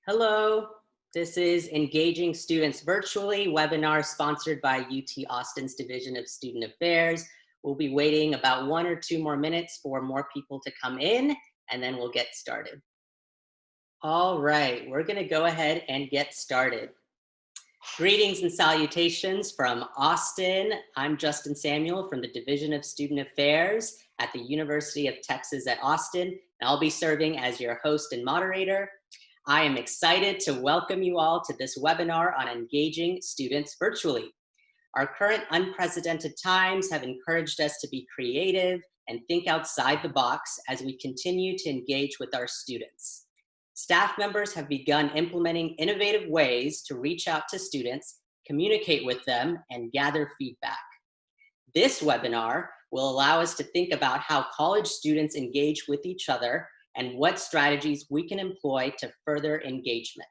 Hello, this is Engaging Students Virtually, webinar sponsored by UT Austin's Division of Student Affairs. We'll be waiting about 1 or 2 more minutes for more people to come in, and then we'll get started. All right, we're gonna go ahead and get started. Greetings and salutations from Austin. I'm Justin Samuel from the Division of Student Affairs at the University of Texas at Austin, and I'll be serving as your host and moderator. I am excited to welcome you all to this webinar on engaging students virtually. Our current unprecedented times have encouraged us to be creative and think outside the box as we continue to engage with our students. Staff members have begun implementing innovative ways to reach out to students, communicate with them, and gather feedback. This webinar will allow us to think about how college students engage with each other and what strategies we can employ to further engagement.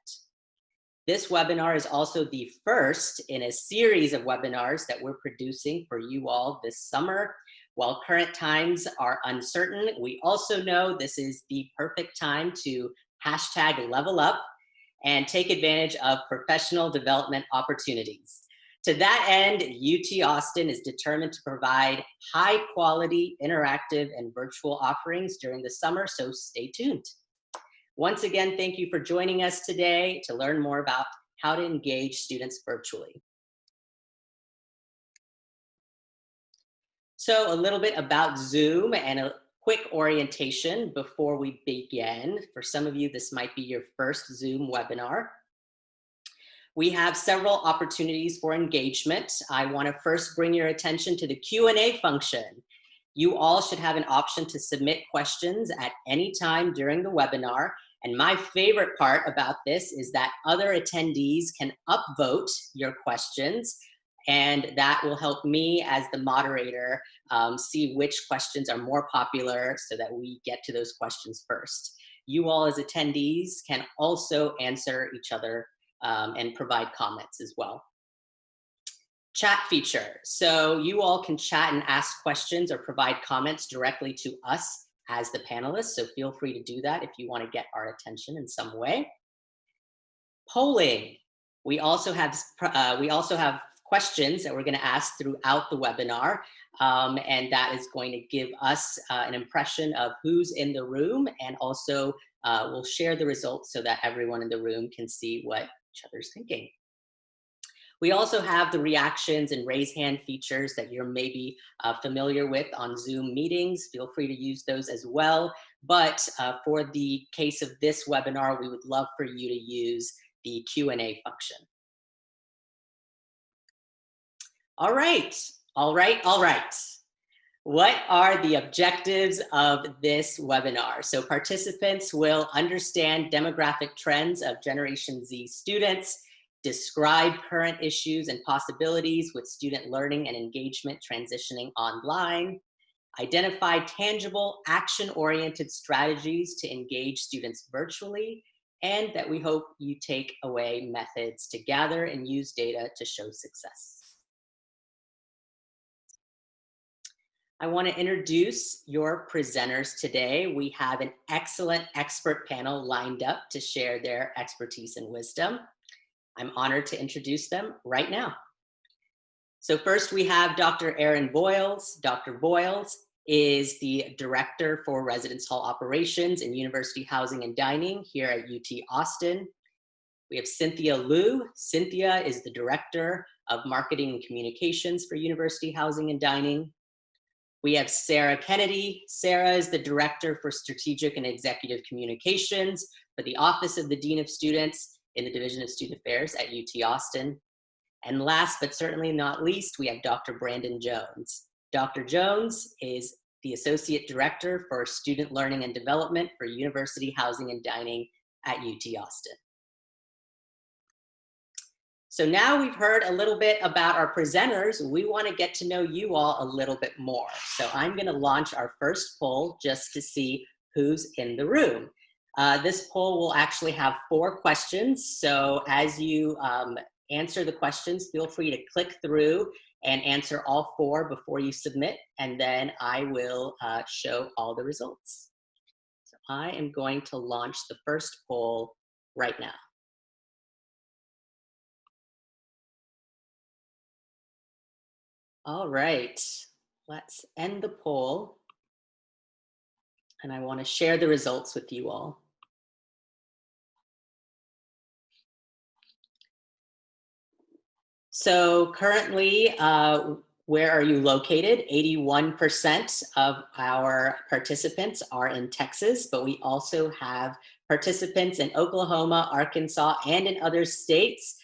This webinar is also the first in a series of webinars that we're producing for you all this summer. While current times are uncertain, we also know this is the perfect time to #level up and take advantage of professional development opportunities. To that end, UT Austin is determined to provide high quality, interactive, and virtual offerings during the summer, so stay tuned. Once again, thank you for joining us today to learn more about how to engage students virtually. So a little bit about Zoom and a quick orientation before we begin. For some of you, this might be your first Zoom webinar. We have several opportunities for engagement. I want to first bring your attention to the Q&A function. You all should have an option to submit questions at any time during the webinar. And my favorite part about this is that other attendees can upvote your questions, and that will help me as the moderator see which questions are more popular so that we get to those questions first. You all as attendees can also answer each other and provide comments as well. Chat feature. So you all can chat and ask questions or provide comments directly to us as the panelists. So feel free to do that if you want to get our attention in some way. Polling. We also have questions that we're going to ask throughout the webinar. And that is going to give us an impression of who's in the room, and also we'll share the results so that everyone in the room can see what each other's thinking. We also have the reactions and raise hand features that you're maybe familiar with on Zoom meetings. Feel free to use those as well. But for the case of this webinar, we would love for you to use the Q&A function. All right. What are the objectives of this webinar? So participants will understand demographic trends of Generation Z students, describe current issues and possibilities with student learning and engagement transitioning online, identify tangible, action-oriented strategies to engage students virtually, and that we hope you take away methods to gather and use data to show success. I want to introduce your presenters today. We have an excellent expert panel lined up to share their expertise and wisdom. I'm honored to introduce them right now. So first we have Dr. Erin Voyles. Dr. Voyles is the Director for Residence Hall Operations and University Housing and Dining here at UT Austin. We have Cynthia Liu. Cynthia is the Director of Marketing and Communications for University Housing and Dining. We have Sara Kennedy. Sara is the Director for Strategic and Executive Communications for the Office of the Dean of Students in the Division of Student Affairs at UT Austin. And last but certainly not least, we have Dr. Brandon Jones. Dr. Jones is the Associate Director for Student Learning and Development for University Housing and Dining at UT Austin. So now we've heard a little bit about our presenters, we want to get to know you all a little bit more. So I'm going to launch our first poll just to see who's in the room. This poll will actually have 4 questions. So as you answer the questions, feel free to click through and answer all 4 before you submit, and then I will show all the results. So I am going to launch the first poll right now. All right, let's end the poll. And I want to share the results with you all. So currently, where are you located? 81% of our participants are in Texas, but we also have participants in Oklahoma, Arkansas, and in other states.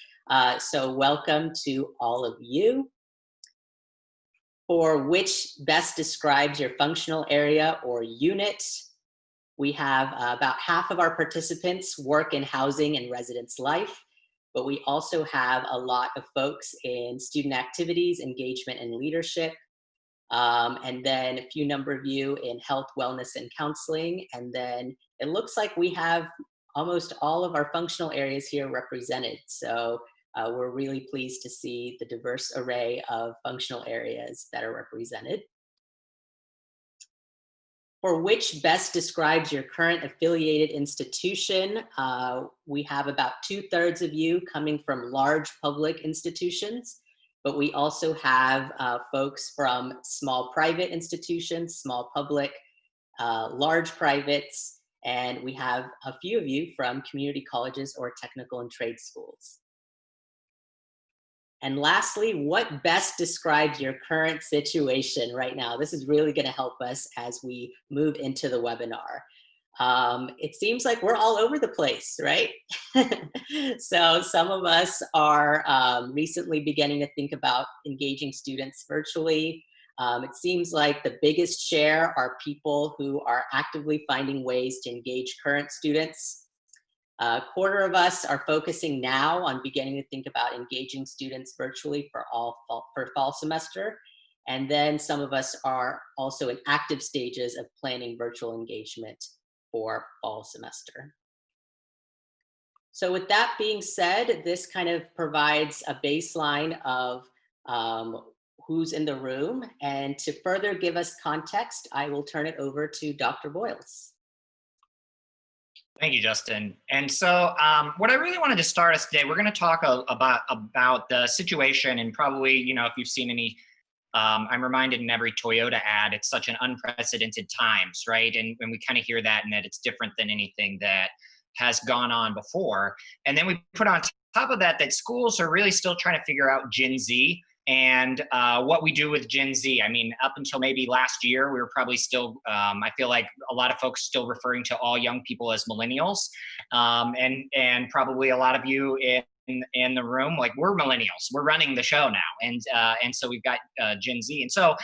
So welcome to all of you. For which best describes your functional area or unit, we have about half of our participants work in housing and residence life, but we also have a lot of folks in student activities, engagement, and leadership. And then a few number of you in health, wellness, and counseling. And then it looks like we have almost all of our functional areas here represented. So we're really pleased to see the diverse array of functional areas that are represented. For which best describes your current affiliated institution, we have about 2/3 of you coming from large public institutions, but we also have folks from small private institutions, small public, large privates, and we have a few of you from community colleges or technical and trade schools. And lastly, what best describes your current situation right now? This is really going to help us as we move into the webinar. It seems like we're all over the place, right? So some of us are recently beginning to think about engaging students virtually. It seems like the biggest share are people who are actively finding ways to engage current students. A quarter of us are focusing now on beginning to think about engaging students virtually for fall semester. And then some of us are also in active stages of planning virtual engagement for fall semester. So with that being said, this kind of provides a baseline of who's in the room. And to further give us context, I will turn it over to Dr. Voyles. Thank you, Justin. And so what I really wanted to start us today, we're going to talk about the situation, and probably, you know, if you've seen any, I'm reminded in every Toyota ad, it's such an unprecedented times, right? And we kind of hear that, and that it's different than anything that has gone on before. And then we put on top of that, that schools are really still trying to figure out Gen Z and what we do with Gen Z. I mean, up until maybe last year, we were probably still, I feel like a lot of folks still referring to all young people as millennials. And probably a lot of you in the room, like, we're millennials, we're running the show now. And so we've got Gen Z. And so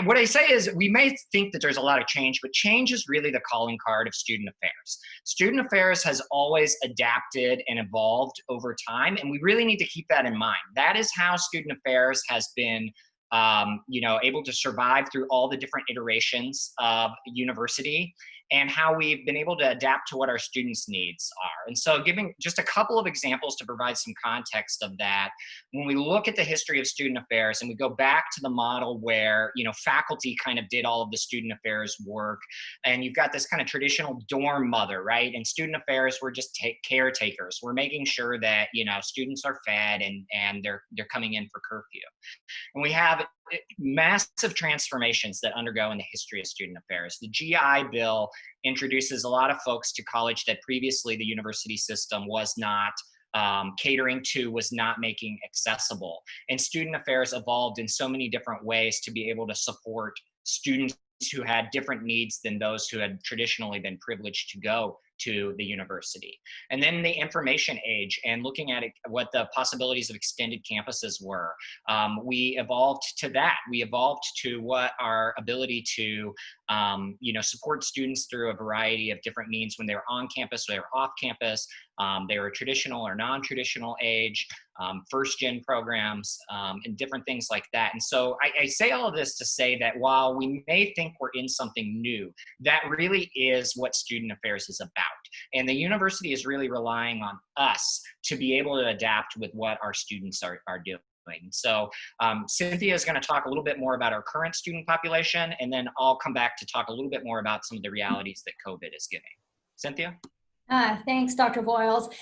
what I say is, we may think that there's a lot of change, but change is really the calling card of student affairs. Student affairs has always adapted and evolved over time, and we really need to keep that in mind. That is how student affairs has been able to survive through all the different iterations of university, and how we've been able to adapt to what our students' needs are. And so, giving just a couple of examples to provide some context of that, when we look at the history of student affairs and we go back to the model where, you know, faculty kind of did all of the student affairs work, and you've got this kind of traditional dorm mother, right? And student affairs were just caretakers. We're making sure that, you know, students are fed and they're coming in for curfew. And we have massive transformations that undergo in the history of student affairs. The GI Bill introduces a lot of folks to college that previously the university system was not catering to, was not making accessible. And student affairs evolved in so many different ways to be able to support students who had different needs than those who had traditionally been privileged to go to the university. And then the information age, and looking at it, what the possibilities of extended campuses were. We evolved to that. We evolved to what our ability to support students through a variety of different means when they were on campus, when they were off campus, they were traditional or non-traditional age, first-gen programs, and different things like that. And so I say all of this to say that while we may think we're in something new, that really is what student affairs is about. And the university is really relying on us to be able to adapt with what our students are doing. So Cynthia is going to talk a little bit more about our current student population, and then I'll come back to talk a little bit more about some of the realities that COVID is giving. Cynthia? Thanks, Dr. Voyles.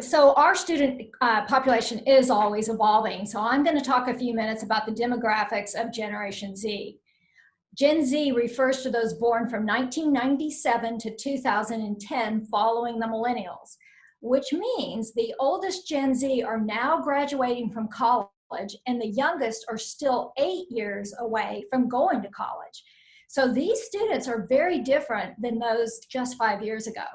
So our student population is always evolving. So I'm going to talk a few minutes about the demographics of Generation Z. Gen Z refers to those born from 1997 to 2010 following the millennials, which means the oldest Gen Z are now graduating from college and the youngest are still 8 years away from going to college. So these students are very different than those just 5 years ago.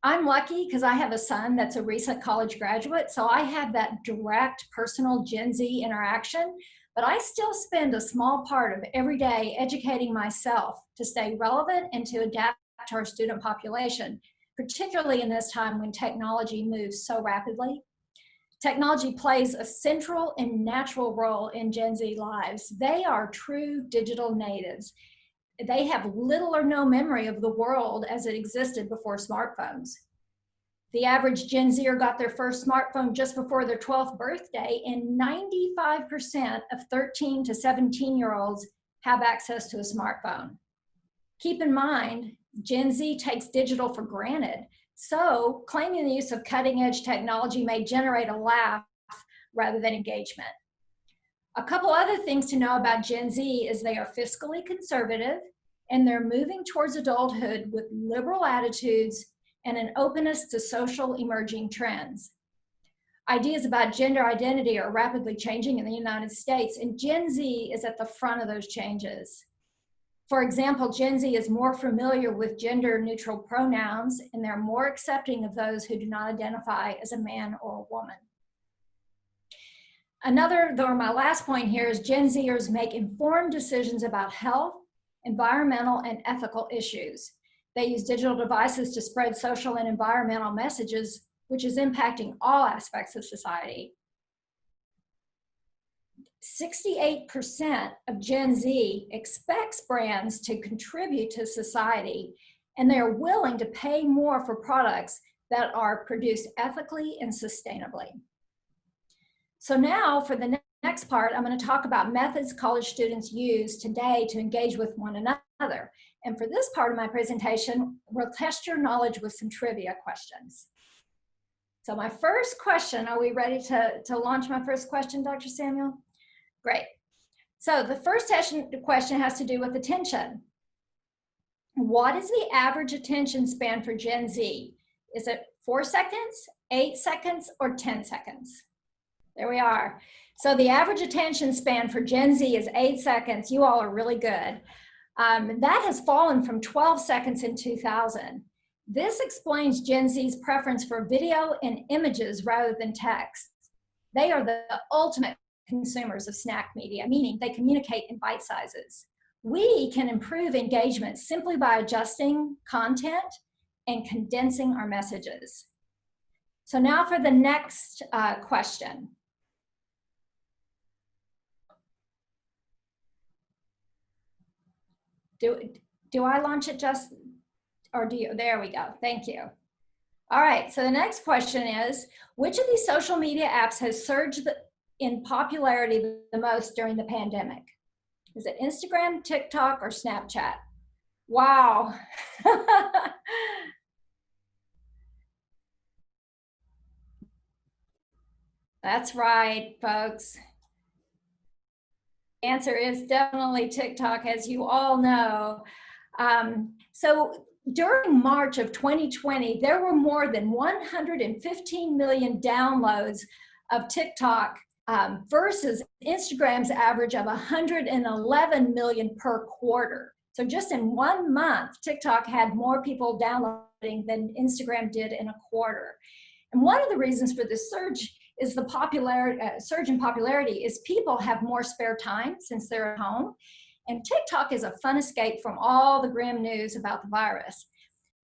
I'm lucky because I have a son that's a recent college graduate, so I have that direct personal Gen Z interaction, but I still spend a small part of every day educating myself to stay relevant and to adapt to our student population, particularly in this time when technology moves so rapidly. Technology plays a central and natural role in Gen Z lives. They are true digital natives. They have little or no memory of the world as it existed before smartphones. The average Gen Zer got their first smartphone just before their 12th birthday, and 95% of 13 to 17-year-olds have access to a smartphone. Keep in mind, Gen Z takes digital for granted, so claiming the use of cutting-edge technology may generate a laugh rather than engagement. A couple other things to know about Gen Z is they are fiscally conservative and they're moving towards adulthood with liberal attitudes and an openness to social emerging trends. Ideas about gender identity are rapidly changing in the United States, and Gen Z is at the front of those changes. For example, Gen Z is more familiar with gender neutral pronouns and they're more accepting of those who do not identify as a man or a woman. My last point here is Gen Zers make informed decisions about health, environmental, and ethical issues. They use digital devices to spread social and environmental messages, which is impacting all aspects of society. 68% of Gen Z expects brands to contribute to society, and they are willing to pay more for products that are produced ethically and sustainably. So now for the next part, I'm going to talk about methods college students use today to engage with one another. And for this part of my presentation, we'll test your knowledge with some trivia questions. So my first question, are we ready to launch my first question, Dr. Samuel? Great. So the first question has to do with attention. What is the average attention span for Gen Z? Is it 4 seconds, 8 seconds, or 10 seconds? There we are. So the average attention span for Gen Z is 8 seconds. You all are really good. That has fallen from 12 seconds in 2000. This explains Gen Z's preference for video and images rather than text. They are the ultimate consumers of snack media, meaning they communicate in bite sizes. We can improve engagement simply by adjusting content and condensing our messages. So now for the next question. Do I launch it just, or do you? There we go, thank you. All right, so the next question is, which of these social media apps has surged in popularity the most during the pandemic? Is it Instagram, TikTok, or Snapchat? Wow. That's right, folks. The answer is definitely TikTok, as you all know. So during March of 2020, there were more than 115 million downloads of TikTok versus Instagram's average of 111 million per quarter. So just in 1 month, TikTok had more people downloading than Instagram did in a quarter. And one of the reasons for this surge is the surge in popularity is people have more spare time since they're at home. And TikTok is a fun escape from all the grim news about the virus.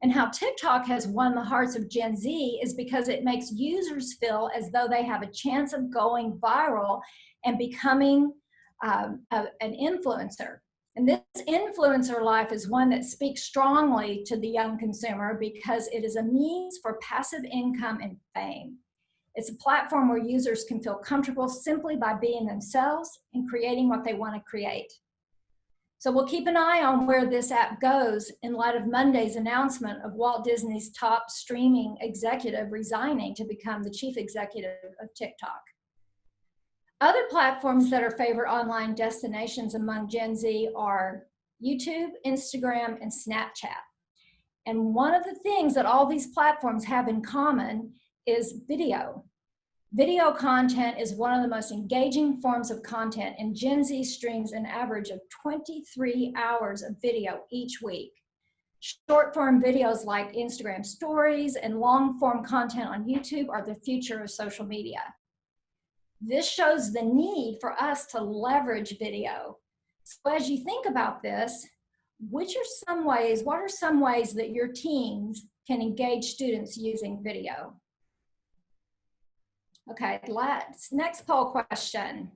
And how TikTok has won the hearts of Gen Z is because it makes users feel as though they have a chance of going viral and becoming an influencer. And this influencer life is one that speaks strongly to the young consumer because it is a means for passive income and fame. It's a platform where users can feel comfortable simply by being themselves and creating what they want to create. So we'll keep an eye on where this app goes in light of Monday's announcement of Walt Disney's top streaming executive resigning to become the chief executive of TikTok. Other platforms that are favorite online destinations among Gen Z are YouTube, Instagram, and Snapchat. And one of the things that all these platforms have in common is video. Video content is one of the most engaging forms of content, and Gen Z streams an average of 23 hours of video each week. Short form videos like Instagram stories and long form content on YouTube are the future of social media. This shows the need for us to leverage video. So as you think about this, what are some ways that your teams can engage students using video? Okay, next poll question.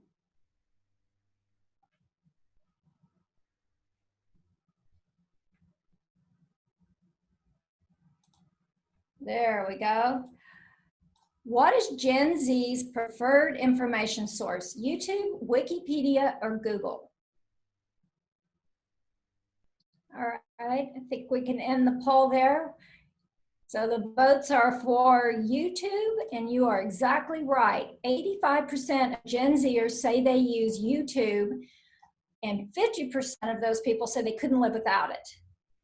There we go. What is Gen Z's preferred information source? YouTube, Wikipedia, or Google? All right, I think we can end the poll there. So the votes are for YouTube, and you are exactly right. 85% of Gen Zers say they use YouTube, and 50% of those people say they couldn't live without it.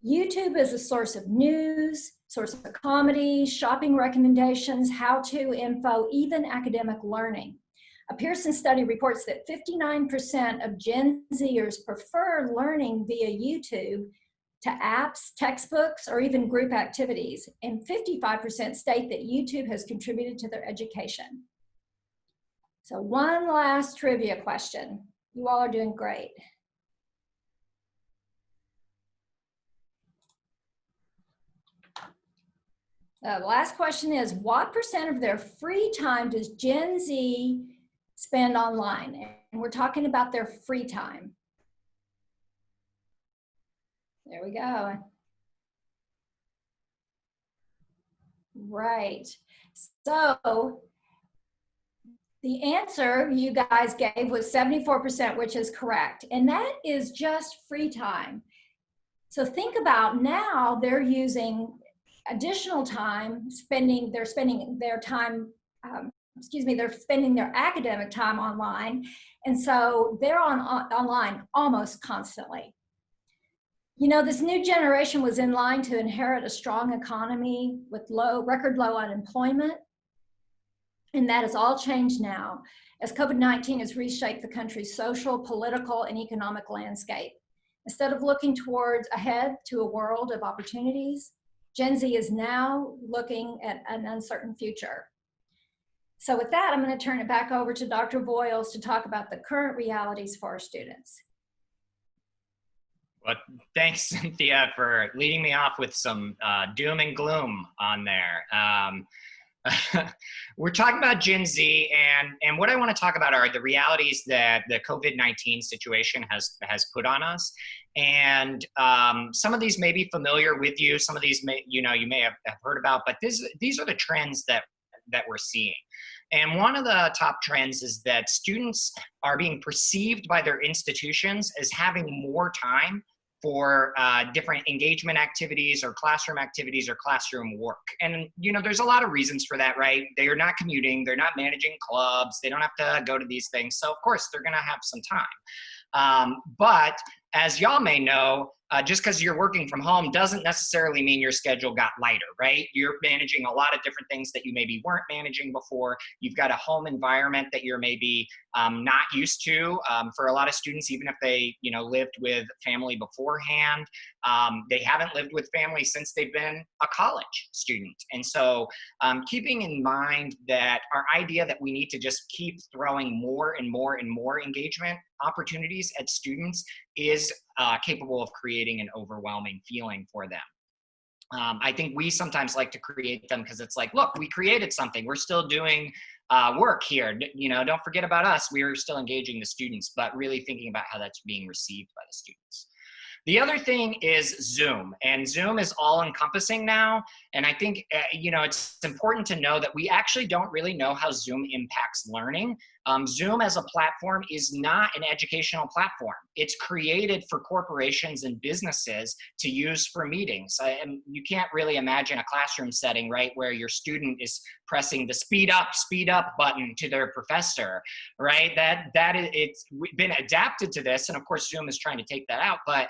YouTube is a source of news, source of comedy, shopping recommendations, how-to info, even academic learning. A Pearson study reports that 59% of Gen Zers prefer learning via YouTube to apps, textbooks, or even group activities, and 55% state that YouTube has contributed to their education. So one last trivia question. You all are doing great. The last question is, what percent of their free time does Gen Z spend online? And we're talking about their free time. There we go. Right. So the answer you guys gave was 74%, which is correct. And that is just free time. So think about now they're using additional time, they're spending their academic time online. And so they're online almost constantly. You know, this new generation was in line to inherit a strong economy with record low unemployment. And that has all changed now as COVID-19 has reshaped the country's social, political, and economic landscape. Instead of looking towards ahead to a world of opportunities, Gen Z is now looking at an uncertain future. So with that, I'm going to turn it back over to Dr. Voyles to talk about the current realities for our students. Well, thanks, Cynthia, for leading me off with some doom and gloom on there. We're talking about Gen Z, and what I want to talk about are the realities that the COVID-19 situation has put on us. And some of these may be familiar with you. Some of these you may have heard about, but these are the trends that we're seeing. And one of the top trends is that students are being perceived by their institutions as having more time for different engagement activities or classroom work. And, there's a lot of reasons for that, right? They are not commuting, they're not managing clubs, they don't have to go to these things. So of course they're gonna have some time. But as y'all may know, just because you're working from home doesn't necessarily mean your schedule got lighter, right? You're managing a lot of different things that you maybe weren't managing before. You've got a home environment that you're maybe not used to. For a lot of students, even if they lived with family beforehand, they haven't lived with family since they've been a college student. And so keeping in mind that our idea that we need to just keep throwing more and more and more engagement opportunities at students is capable of creating an overwhelming feeling for them. I think we sometimes like to create them because it's like, look, we created something. We're still doing work here. Don't forget about us. We're still engaging the students, but really thinking about how that's being received by the students. The other thing is Zoom, and Zoom is all encompassing now. And I think, it's important to know that we actually don't really know how Zoom impacts learning. Zoom as a platform is not an educational platform. It's created for corporations and businesses to use for meetings. And you can't really imagine a classroom setting, right, where your student is pressing the speed up button to their professor, right? It's been adapted to this, and of course Zoom is trying to take that out, but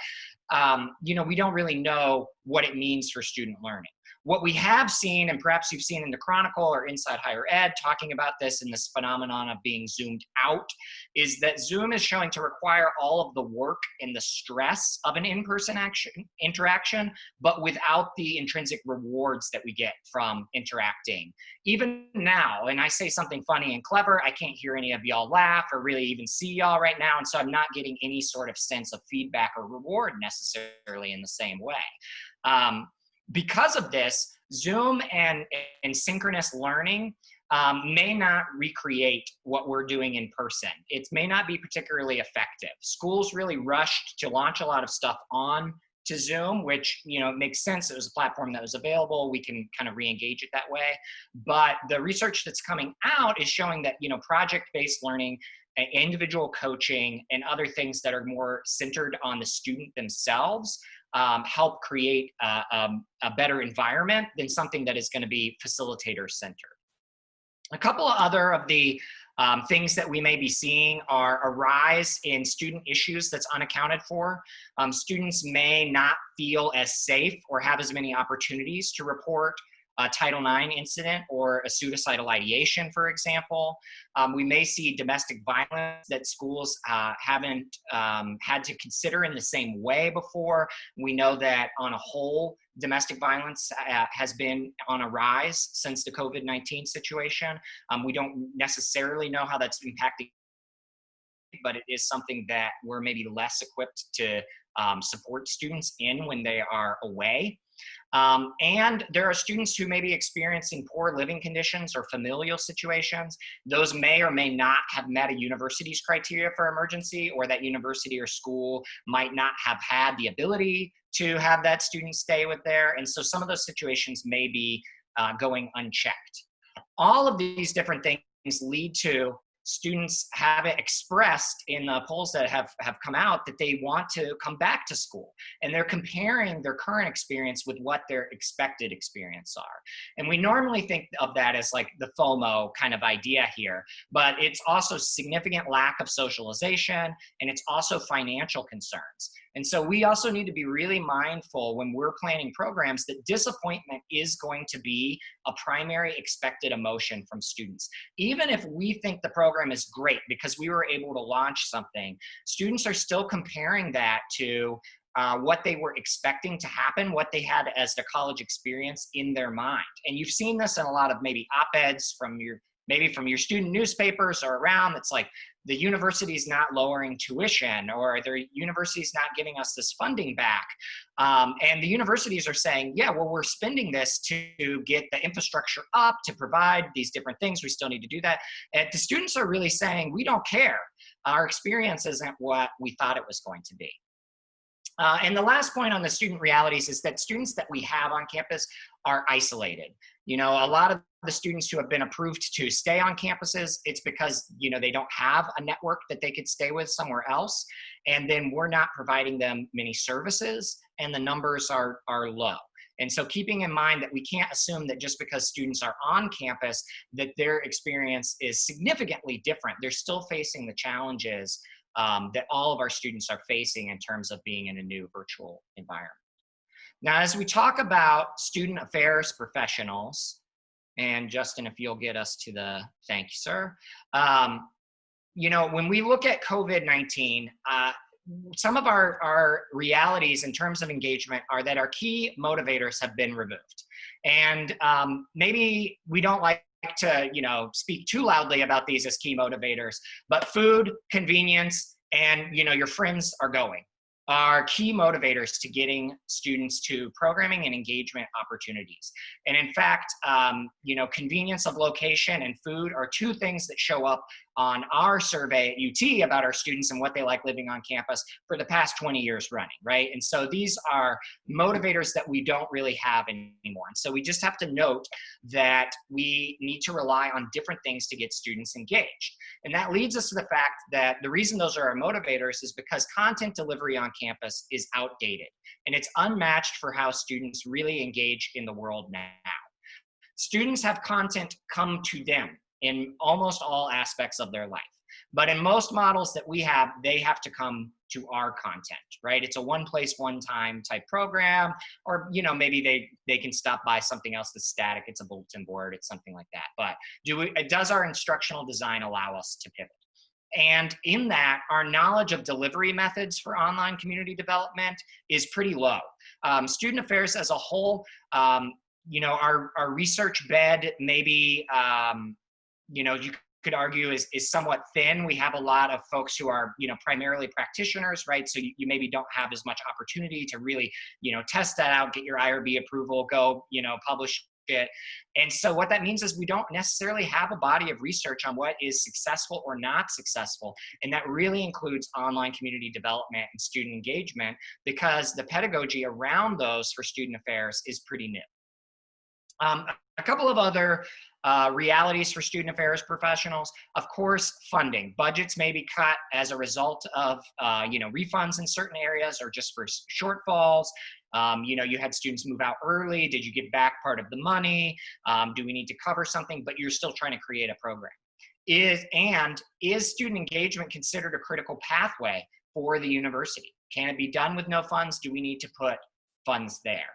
we don't really know what it means for student learning. What we have seen, and perhaps you've seen in the Chronicle or Inside Higher Ed talking about this and this phenomenon of being zoomed out, is that Zoom is showing to require all of the work and the stress of an in-person interaction, but without the intrinsic rewards that we get from interacting. Even now, and I say something funny and clever, I can't hear any of y'all laugh or really even see y'all right now, and so I'm not getting any sort of sense of feedback or reward necessarily in the same way. Because of this, Zoom and synchronous learning may not recreate what we're doing in person. It may not be particularly effective. Schools really rushed to launch a lot of stuff on to Zoom, which, it makes sense. It was a platform that was available. We can kind of re-engage it that way. But the research that's coming out is showing that, project-based learning, individual coaching, and other things that are more centered on the student themselves help create a better environment than something that is going to be facilitator centered. A couple of other of the things that we may be seeing are a rise in student issues that's unaccounted for. Students may not feel as safe or have as many opportunities to report a Title IX incident or a suicidal ideation, for example. We may see domestic violence that schools haven't had to consider in the same way before. We know that on a whole, domestic violence has been on a rise since the COVID-19 situation. We don't necessarily know how that's impacting, but it is something that we're maybe less equipped to support students in when they are away. And there are students who may be experiencing poor living conditions or familial situations. Those may or may not have met a university's criteria for emergency, or that university or school might not have had the ability to have that student stay with there. And so some of those situations may be going unchecked. All of these different things lead to students have expressed in the polls that have come out that they want to come back to school, and they're comparing their current experience with what their expected experience are. And we normally think of that as like the FOMO kind of idea here, but it's also significant lack of socialization, and it's also financial concerns. And so we also need to be really mindful when we're planning programs that disappointment is going to be a primary expected emotion from students. Even if we think the program is great because we were able to launch something, students are still comparing that to what they were expecting to happen, what they had as their college experience in their mind. And you've seen this in a lot of maybe op-eds from your student newspapers or around. It's like, the university's not lowering tuition, or the university's not giving us this funding back. And the universities are saying, yeah, well, we're spending this to get the infrastructure up, to provide these different things. We still need to do that. And the students are really saying, we don't care. Our experience isn't what we thought it was going to be. And the last point on the student realities is that students that we have on campus are isolated. A lot of the students who have been approved to stay on campuses, it's because, they don't have a network that they could stay with somewhere else. And then we're not providing them many services, and the numbers are low. And so keeping in mind that we can't assume that just because students are on campus that their experience is significantly different. They're still facing the challenges that all of our students are facing in terms of being in a new virtual environment. Now, as we talk about student affairs professionals, and Justin, if you'll get us to the, thank you, sir. When we look at COVID-19, some of our realities in terms of engagement are that our key motivators have been removed. And maybe we don't like to, speak too loudly about these as key motivators, but food, convenience, and, your friends are going are key motivators to getting students to programming and engagement opportunities. And in fact, convenience of location and food are two things that show up on our survey at UT about our students and what they like living on campus for the past 20 years running, right? And so these are motivators that we don't really have anymore. And so we just have to note that we need to rely on different things to get students engaged. And that leads us to the fact that the reason those are our motivators is because content delivery on campus is outdated, and it's unmatched for how students really engage in the world now. Students have content come to them in almost all aspects of their life. But in most models that we have, they have to come to our content, right? It's a one place, one time type program, or maybe they can stop by something else that's static. It's a bulletin board, it's something like that. But does our instructional design allow us to pivot? And in that, our knowledge of delivery methods for online community development is pretty low. Student affairs as a whole, our research bed maybe, you could argue is somewhat thin. We have a lot of folks who are, primarily practitioners, right? So you maybe don't have as much opportunity to really, test that out, get your IRB approval, go, publish it. And so what that means is we don't necessarily have a body of research on what is successful or not successful. And that really includes online community development and student engagement, because the pedagogy around those for student affairs is pretty new. A couple of other realities for student affairs professionals, of course, funding. Budgets may be cut as a result of, refunds in certain areas or just for shortfalls. You had students move out early. Did you give back part of the money? Do we need to cover something? But you're still trying to create a program. Is student engagement considered a critical pathway for the university? Can it be done with no funds? Do we need to put funds there?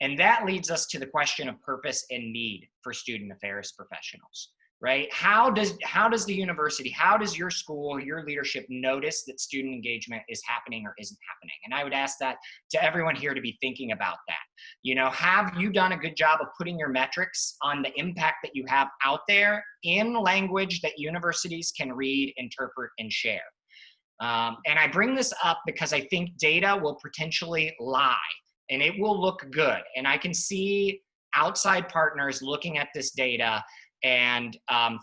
And that leads us to the question of purpose and need for student affairs professionals, right? How does the university, how does your school, your leadership notice that student engagement is happening or isn't happening? And I would ask that to everyone here to be thinking about that. Have you done a good job of putting your metrics on the impact that you have out there in language that universities can read, interpret, and share? And I bring this up because I think data will potentially lie. And it will look good. And I can see outside partners looking at this data and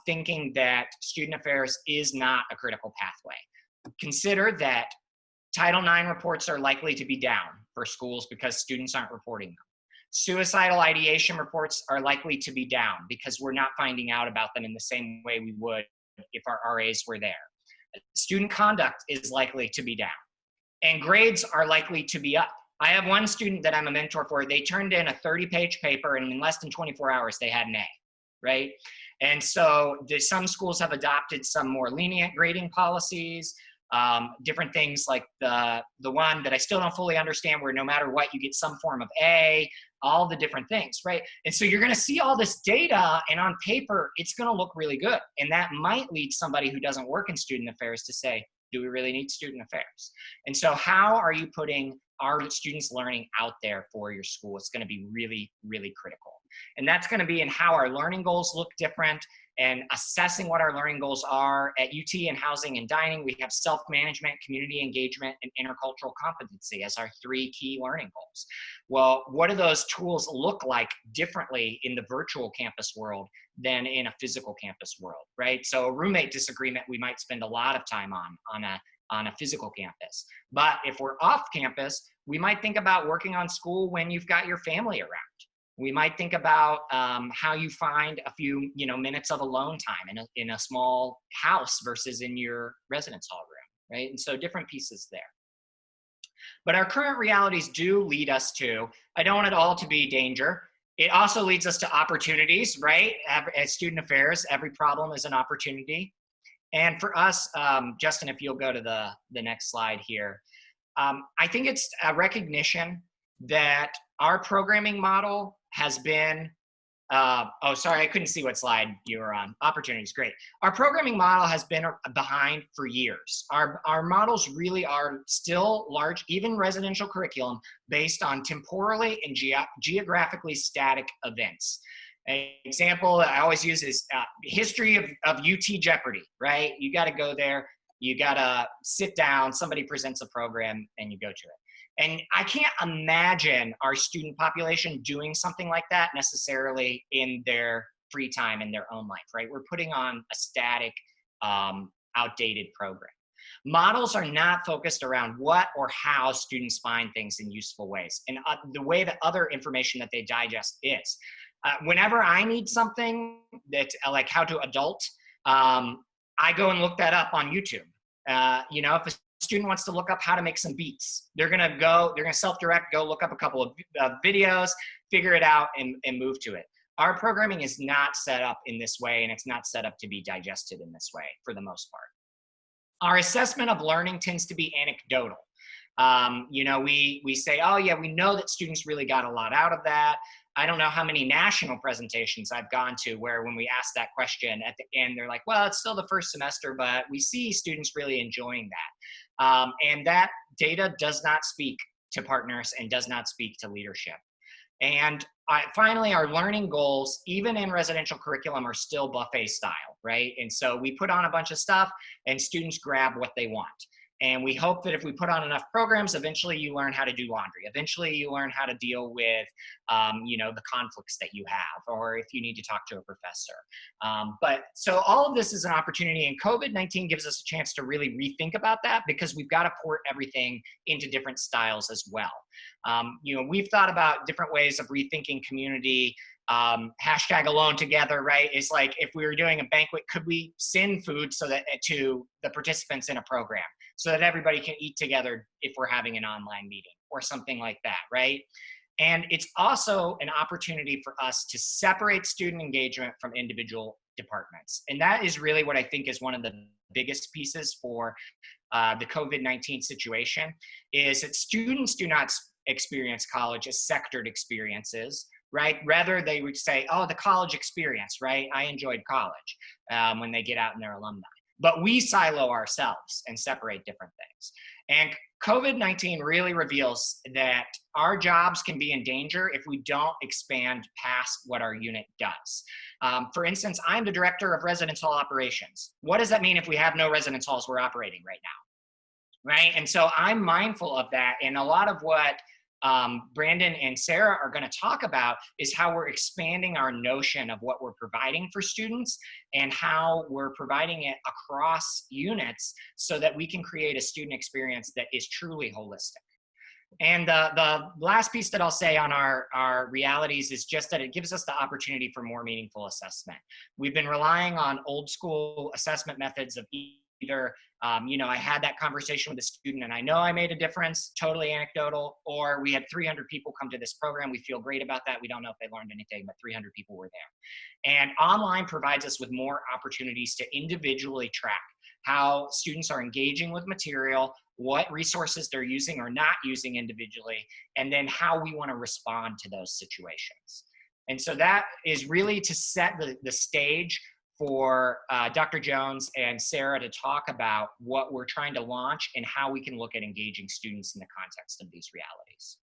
thinking that student affairs is not a critical pathway. Consider that Title IX reports are likely to be down for schools because students aren't reporting them. Suicidal ideation reports are likely to be down because we're not finding out about them in the same way we would if our RAs were there. Student conduct is likely to be down. And grades are likely to be up. I have one student that I'm a mentor for. They turned in a 30-page paper, and in less than 24 hours, they had an A, right? And so some schools have adopted some more lenient grading policies, different things like the one that I still don't fully understand, where no matter what, you get some form of A, all the different things, right? And so you're going to see all this data, and on paper, it's going to look really good. And that might lead somebody who doesn't work in student affairs to say, do we really need student affairs? And so how are you putting our students' learning out there for your school? It's going to be really, really critical. And that's going to be in how our learning goals look different, and assessing what our learning goals are. At UT in housing and dining, we have self-management, community engagement, and intercultural competency as our 3 key learning goals. Well, what do those tools look like differently in the virtual campus world than in a physical campus world, right? So a roommate disagreement we might spend a lot of time on a physical campus. But if we're off campus, we might think about working on school when you've got your family around. We might think about how you find a few minutes of alone time in a small house versus in your residence hall room, right? And so different pieces there. But our current realities do lead us to, I don't want it all to be danger. It also leads us to opportunities, right? As student affairs, every problem is an opportunity. And for us, Justin, if you'll go to the next slide here, I think it's a recognition that our programming model has been, oh, sorry, I couldn't see what slide you were on. Opportunities, great. Our programming model has been behind for years. Our models really are still large, even residential curriculum, based on temporally and geographically static events. An example that I always use is history of UT Jeopardy, right? You got to go there, you got to sit down, somebody presents a program, and you go to it. And I can't imagine our student population doing something like that necessarily in their free time in their own life, right? We're putting on a static outdated program. Models are not focused around what or how students find things in useful ways, and the way that other information that they digest is. Whenever I need something that's like how to adult, I go and look that up on YouTube. You know, if a student wants to look up how to make some beats, they're gonna self-direct, go look up a couple of videos, figure it out, and move to it. Our programming is not set up in this way, and it's not set up to be digested in this way for the most part. Our assessment of learning tends to be anecdotal. You know, we say, oh yeah, we know that students really got a lot out of that. I don't know how many national presentations I've gone to where when we ask that question at the end, they're like, well, it's still the first semester, but we see students really enjoying that. And that data does not speak to partners and does not speak to leadership. And finally, our learning goals, even in residential curriculum, are still buffet style, right? And so we put on a bunch of stuff and students grab what they want. And we hope that if we put on enough programs, eventually you learn how to do laundry. Eventually you learn how to deal with, you know, the conflicts that you have, or if you need to talk to a professor. But so all of this is an opportunity, and COVID-19 gives us a chance to really rethink about that, because we've got to port everything into different styles as well. You know, we've thought about different ways of rethinking community. Hashtag alone together, right? It's like if we were doing a banquet, could we send food so that to the participants in a program so that everybody can eat together if we're having an online meeting or something like that, right? And it's also an opportunity for us to separate student engagement from individual departments. And that is really what I think is one of the biggest pieces for the COVID-19 situation, is that students do not experience college as sectored experiences, right? Rather, they would say, oh, the college experience, right? I enjoyed college, when they get out in their alumni. But we silo ourselves and separate different things. And COVID-19 really reveals that our jobs can be in danger if we don't expand past what our unit does. For instance, I'm the director of residence hall operations. What does that mean if we have no residence halls we're operating right now? Right? And so I'm mindful of that. And a lot of what Brandon and Sara are going to talk about is how we're expanding our notion of what we're providing for students and how we're providing it across units so that we can create a student experience that is truly holistic. And the last piece that I'll say on our realities is just that it gives us the opportunity for more meaningful assessment. We've been relying on old school assessment methods of either, you know, I had that conversation with a student and I know I made a difference, totally anecdotal, or we had 300 people come to this program. We feel great about that. We don't know if they learned anything, but 300 people were there. And online provides us with more opportunities to individually track how students are engaging with material, what resources they're using or not using individually, and then how we want to respond to those situations. And so that is really to set the stage for Dr. Jones and Sara to talk about what we're trying to launch and how we can look at engaging students in the context of these realities.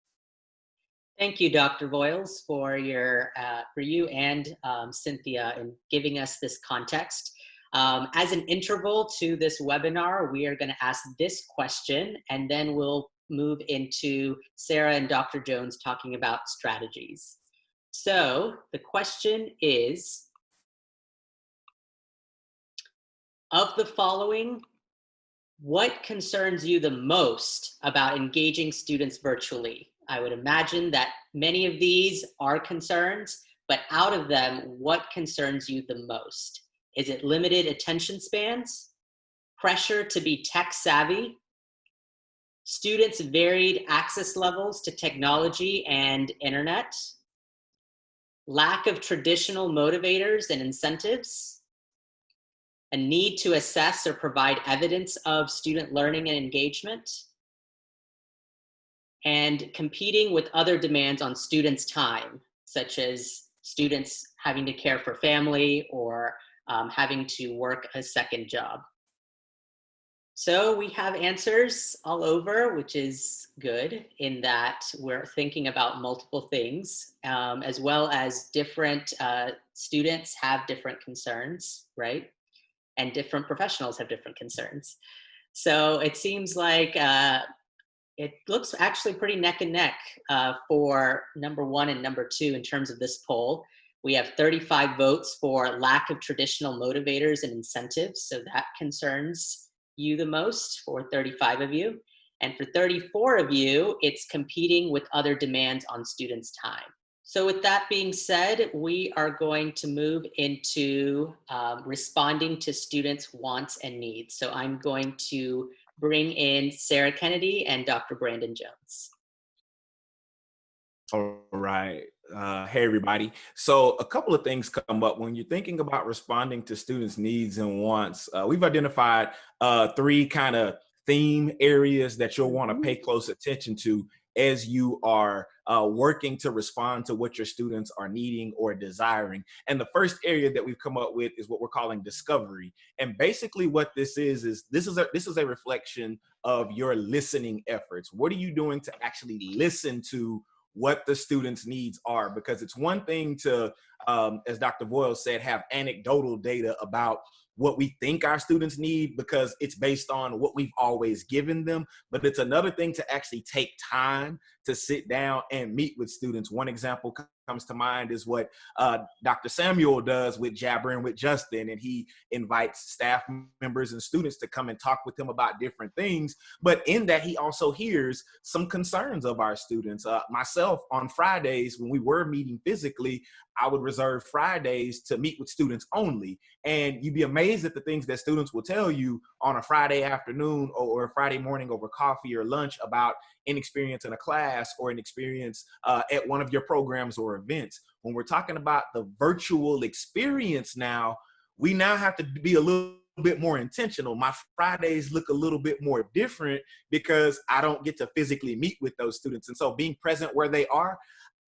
Thank you, Dr. Voyles, for you and Cynthia in giving us this context. As an interval to this webinar, we are going to ask this question, and then we'll move into Sara and Dr. Jones talking about strategies. So the question is, of the following, what concerns you the most about engaging students virtually? I would imagine that many of these are concerns, but out of them, what concerns you the most? Is it limited attention spans? Pressure to be tech savvy? Students' varied access levels to technology and internet? Lack of traditional motivators and incentives? A need to assess or provide evidence of student learning and engagement? And competing with other demands on students' time, such as students having to care for family or having to work a second job. So we have answers all over, which is good in that we're thinking about multiple things, as well as different students have different concerns, right? And different professionals have different concerns. So it seems like it looks actually pretty neck and neck for number 1 and number 2 in terms of this poll. We have 35 votes for lack of traditional motivators and incentives. So that concerns you the most for 35 of you. And for 34 of you, it's competing with other demands on students' time. So with that being said, we are going to move into responding to students' wants and needs. So I'm going to bring in Sara Kennedy and Dr. Brandon Jones. All right. Hey, everybody. So a couple of things come up when you're thinking about responding to students' needs and wants. We've identified three kind of theme areas that you'll want to pay close attention to as you are working to respond to what your students are needing or desiring. And the first area that we've come up with is what we're calling discovery. And basically what this is this is a reflection of your listening efforts. What are you doing to actually listen to what the students' needs are? Because it's one thing to, as Dr. Voyles said, have anecdotal data about what we think our students need because it's based on what we've always given them. But it's another thing to actually take time to sit down and meet with students. One example comes to mind is what Dr. Samuel does with Jabbering with Justin, and he invites staff members and students to come and talk with him about different things. But in that, he also hears some concerns of our students. Myself, on Fridays, when we were meeting physically, I would reserve Fridays to meet with students only. And you'd be amazed at the things that students will tell you on a Friday afternoon or a Friday morning over coffee or lunch about an experience in a class or an experience at one of your programs or events. When we're talking about the virtual experience now, we now have to be a little bit more intentional. My Fridays look a little bit more different because I don't get to physically meet with those students. And so being present where they are,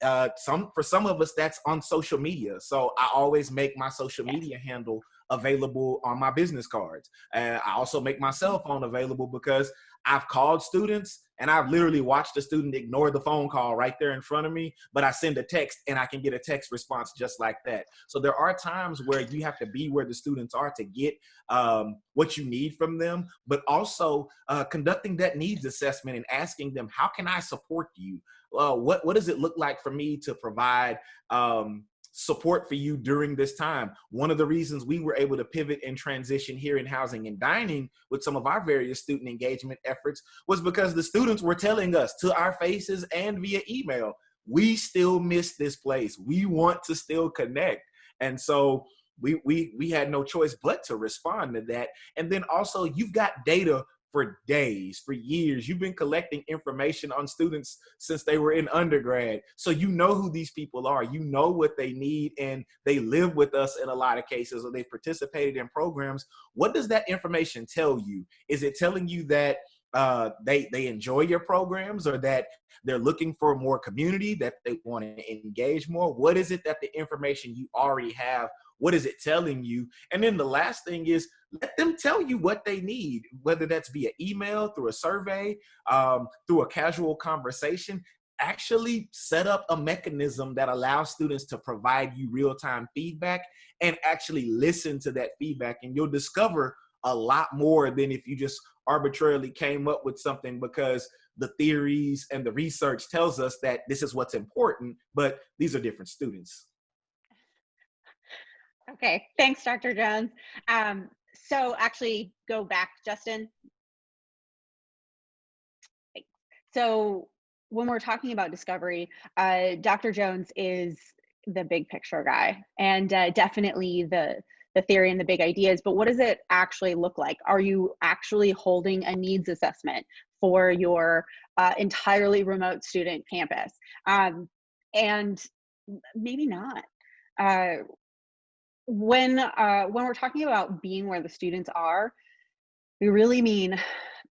for some of us, that's on social media. So I always make my social media handle available on my business cards. I also make my cell phone available because I've called students and I've literally watched a student ignore the phone call right there in front of me, but I send a text and I can get a text response just like that. So there are times where you have to be where the students are to get what you need from them, but also conducting that needs assessment and asking them, how can I support you? What does it look like for me to provide support for you during this time? One of the reasons we were able to pivot and transition here in housing and dining with some of our various student engagement efforts was because the students were telling us to our faces and via email, we still miss this place. We want to still connect. And so we had no choice but to respond to that. And then also you've got data for days, for years. You've been collecting information on students since they were in undergrad. So you know who these people are. You know what they need, and they live with us in a lot of cases, or they've participated in programs. What does that information tell you? Is it telling you that they enjoy your programs, or that they're looking for more community, that they want to engage more? What is it that the information you already have, what is it telling you? And then the last thing is, let them tell you what they need, whether that's via email, through a survey, through a casual conversation. Actually set up a mechanism that allows students to provide you real-time feedback and actually listen to that feedback. And you'll discover a lot more than if you just arbitrarily came up with something because the theories and the research tells us that this is what's important, but these are different students. Okay, thanks, Dr. Jones. So actually go back, Justin. So when we're talking about discovery, Dr. Jones is the big picture guy, and definitely the theory and the big ideas, but what does it actually look like? Are you actually holding a needs assessment for your entirely remote student campus? And maybe not. When we're talking about being where the students are, we really mean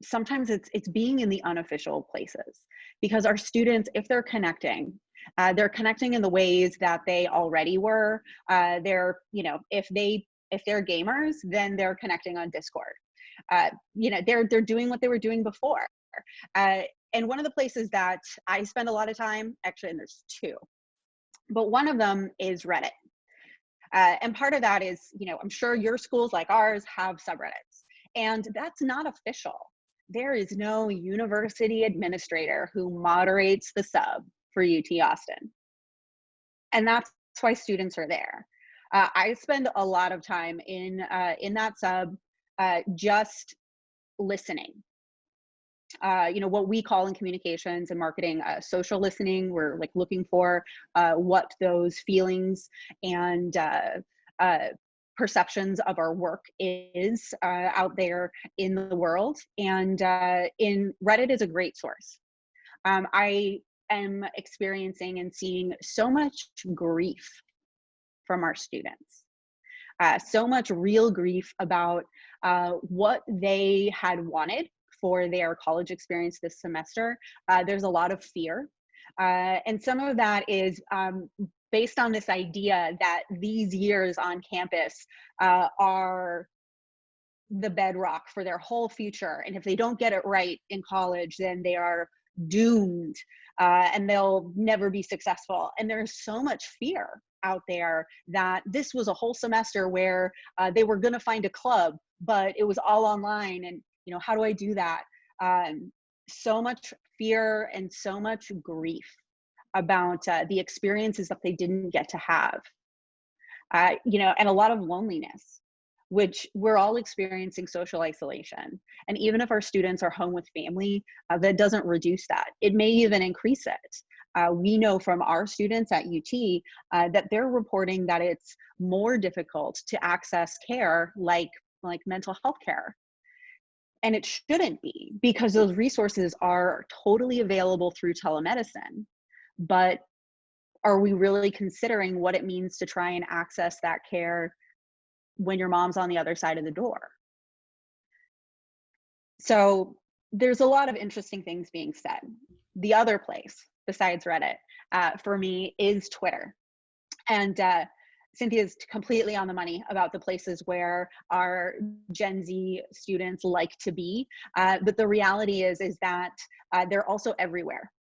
sometimes it's being in the unofficial places, because our students, if they're connecting in the ways that they already were. They're, if they're gamers, then they're connecting on Discord. They're doing what they were doing before. And one of the places that I spend a lot of time, actually, and there's two, but one of them is Reddit. And part of that is, I'm sure your schools like ours have subreddits, and that's not official. There is no university administrator who moderates the sub for UT Austin. And that's why students are there. I spend a lot of time in that sub just listening. What we call in communications and marketing social listening. We're like looking for what those feelings and perceptions of our work is out there in the world. And in Reddit is a great source. I am experiencing and seeing so much grief from our students. So much real grief about what they had wanted for their college experience this semester. There's a lot of fear. And some of that is based on this idea that these years on campus are the bedrock for their whole future. And if they don't get it right in college, then they are doomed and they'll never be successful. And there's so much fear out there that this was a whole semester where they were going to find a club, but it was all online. And, how do I do that? So much fear and so much grief about the experiences that they didn't get to have, and a lot of loneliness, which we're all experiencing social isolation. And even if our students are home with family, that doesn't reduce that. It may even increase it. We know from our students at UT that they're reporting that it's more difficult to access care like mental health care. And it shouldn't be, because those resources are totally available through telemedicine. But are we really considering what it means to try and access that care when your mom's on the other side of the door? So there's a lot of interesting things being said. The other place besides Reddit for me is Twitter. And Cynthia's completely on the money about the places where our Gen Z students like to be. But the reality is that they're also everywhere.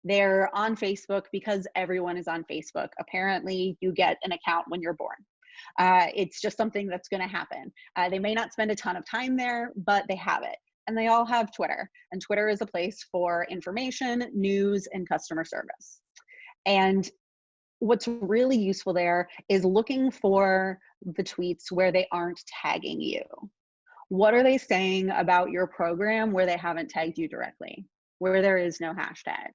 They're on Facebook because everyone is on Facebook. Apparently, you get an account when you're born. It's just something that's going to happen. They may not spend a ton of time there, but they have it. And they all have Twitter. And Twitter is a place for information, news, and customer service. And what's really useful there is looking for the tweets where they aren't tagging you. What are they saying about your program where they haven't tagged you directly, where there is no hashtag?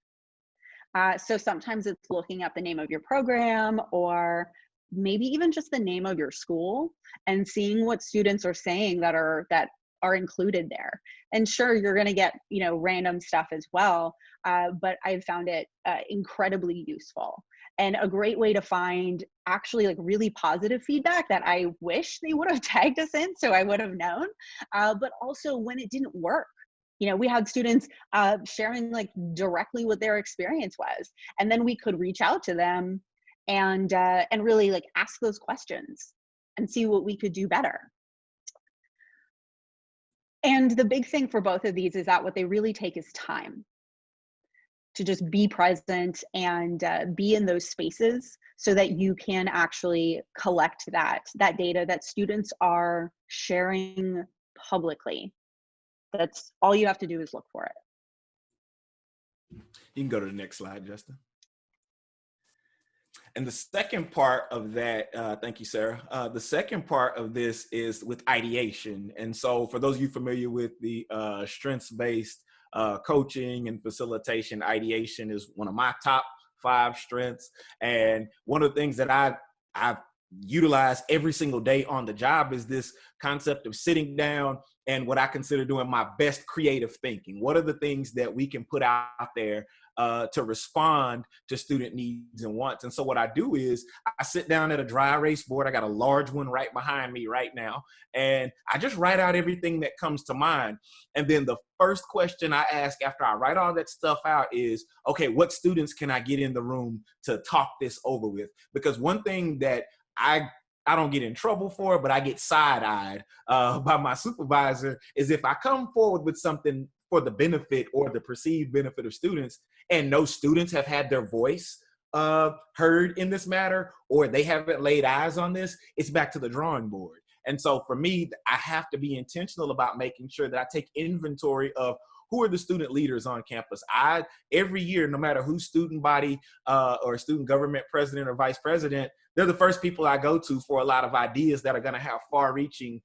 So sometimes it's looking up the name of your program, or maybe even just the name of your school, and seeing what students are saying that are included there. And sure, you're going to get random stuff as well, but I've found it incredibly useful and a great way to find actually really positive feedback that I wish they would have tagged us in, so I would have known. But also when it didn't work. We had students sharing directly what their experience was, and then we could reach out to them and really ask those questions and see what we could do better. And the big thing for both of these is that what they really take is time to just be present and be in those spaces so that you can actually collect that data that students are sharing publicly. That's all you have to do is look for it. You can go to the next slide, Justin. And the second part of that, thank you, Sara. The second part of this is with ideation. And so for those of you familiar with the strengths-based coaching and facilitation, ideation is one of my top 5 strengths. And one of the things that I've utilized every single day on the job is this concept of sitting down and what I consider doing my best creative thinking. What are the things that we can put out there to respond to student needs and wants? And so what I do is I sit down at a dry erase board. I got a large one right behind me right now. And I just write out everything that comes to mind. And then the first question I ask after I write all that stuff out is, okay, what students can I get in the room to talk this over with? Because one thing that I don't get in trouble for, but I get side-eyed by my supervisor, is if I come forward with something for the benefit or the perceived benefit of students, and no students have had their voice heard in this matter, or they haven't laid eyes on this, it's back to the drawing board. And so for me, I have to be intentional about making sure that I take inventory of who are the student leaders on campus? Every year, no matter who's student body or student government president or vice president, they're the first people I go to for a lot of ideas that are going to have far-reaching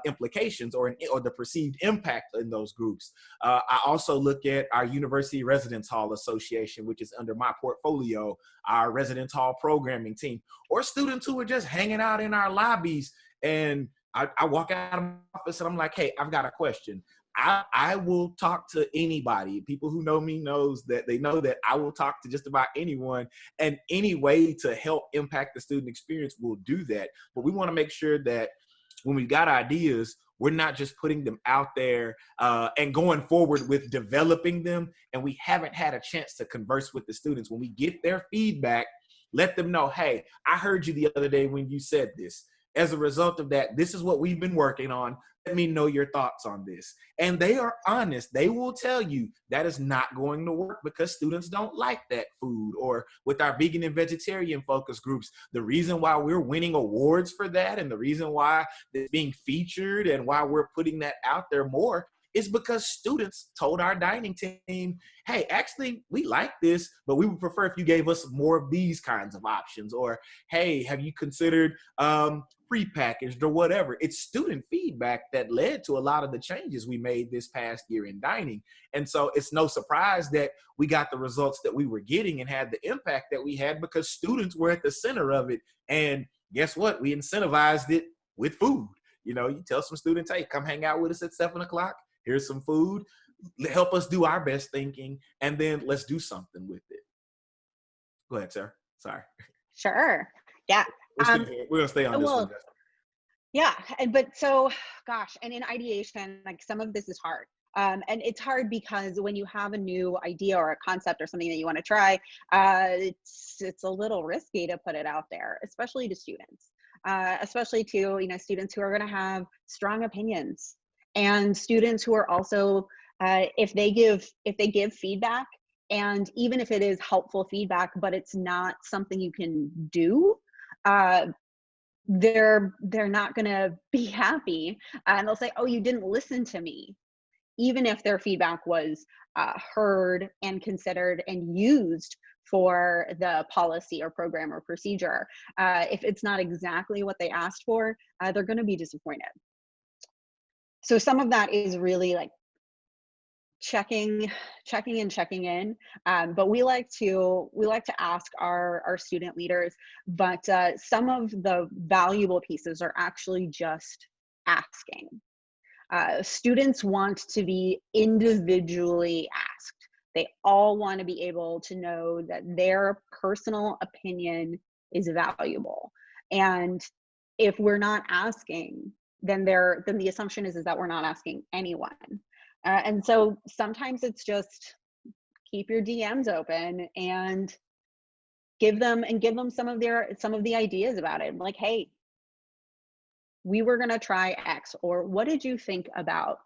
implications or the perceived impact in those groups. I also look at our University Residence Hall Association, which is under my portfolio, our Residence Hall programming team, or students who are just hanging out in our lobbies. And I walk out of my office and I'm like, hey, I've got a question. I will talk to anybody. People who know me know that I will talk to just about anyone, and any way to help impact the student experience will do that. But we want to make sure that when we've got ideas, we're not just putting them out there and going forward with developing them, and we haven't had a chance to converse with the students. When we get their feedback, let them know, hey, I heard you the other day when you said this. As a result of that, this is what we've been working on. Let me know your thoughts on this. And they are honest. They will tell you that is not going to work because students don't like that food. Or with our vegan and vegetarian focus groups, the reason why we're winning awards for that and the reason why it's being featured and why we're putting that out there more is because students told our dining team, hey, actually, we like this, but we would prefer if you gave us more of these kinds of options. Or, hey, have you considered prepackaged or whatever? It's student feedback that led to a lot of the changes we made this past year in dining. And so it's no surprise that we got the results that we were getting and had the impact that we had because students were at the center of it. And guess what? We incentivized it with food. You know, you tell some students, hey, come hang out with us at 7 o'clock. Here's some food. Help us do our best thinking, and then let's do something with it. Go ahead, Sarah. Sorry. Sure. Yeah. We're gonna stay on this one. Yeah, but so, gosh, and in ideation, like some of this is hard. And it's hard because when you have a new idea or a concept or something that you want to try, it's a little risky to put it out there, especially to students, especially to students who are going to have strong opinions, and students who are also if they give feedback, and even if it is helpful feedback, but it's not something you can do, they're not going to be happy, and they'll say, oh, you didn't listen to me, even if their feedback was heard and considered and used for the policy or program or procedure. If it's not exactly what they asked for, they're going to be disappointed. So some of that is really like checking in, but we like to ask our student leaders, but some of the valuable pieces are actually just asking. Students want to be individually asked. They all want to be able to know that their personal opinion is valuable, and if we're not asking, then the assumption is that we're not asking anyone. And so sometimes it's just keep your DMs open and give them some of the ideas about it. Like, hey, we were going to try X, or what did you think about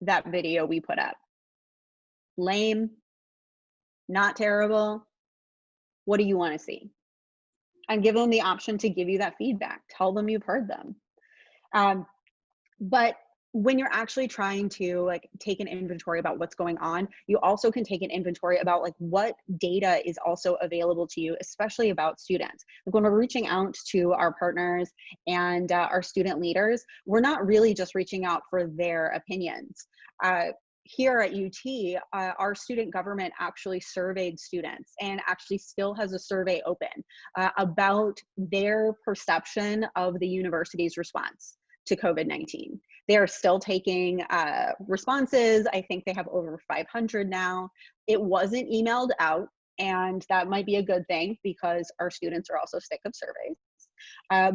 that video we put up? Lame? Not terrible? What do you want to see? And give them the option to give you that feedback. Tell them you've heard them. But when you're actually trying to take an inventory about what's going on, you also can take an inventory about what data is also available to you, especially about students. When we're reaching out to our partners and our student leaders, we're not really just reaching out for their opinions. Here at UT, our student government actually surveyed students and actually still has a survey open about their perception of the university's response to COVID-19. They are still taking responses. I think they have over 500 now. It wasn't emailed out, and that might be a good thing because our students are also sick of surveys.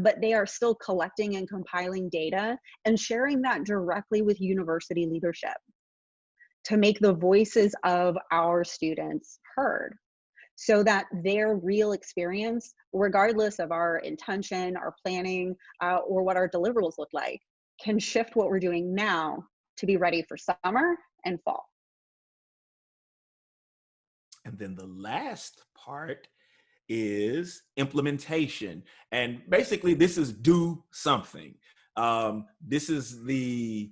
But they are still collecting and compiling data and sharing that directly with university leadership to make the voices of our students heard, so that their real experience, regardless of our intention, our planning, or what our deliverables look like, can shift what we're doing now to be ready for summer and fall. And then the last part is implementation. And basically this is do something. This is the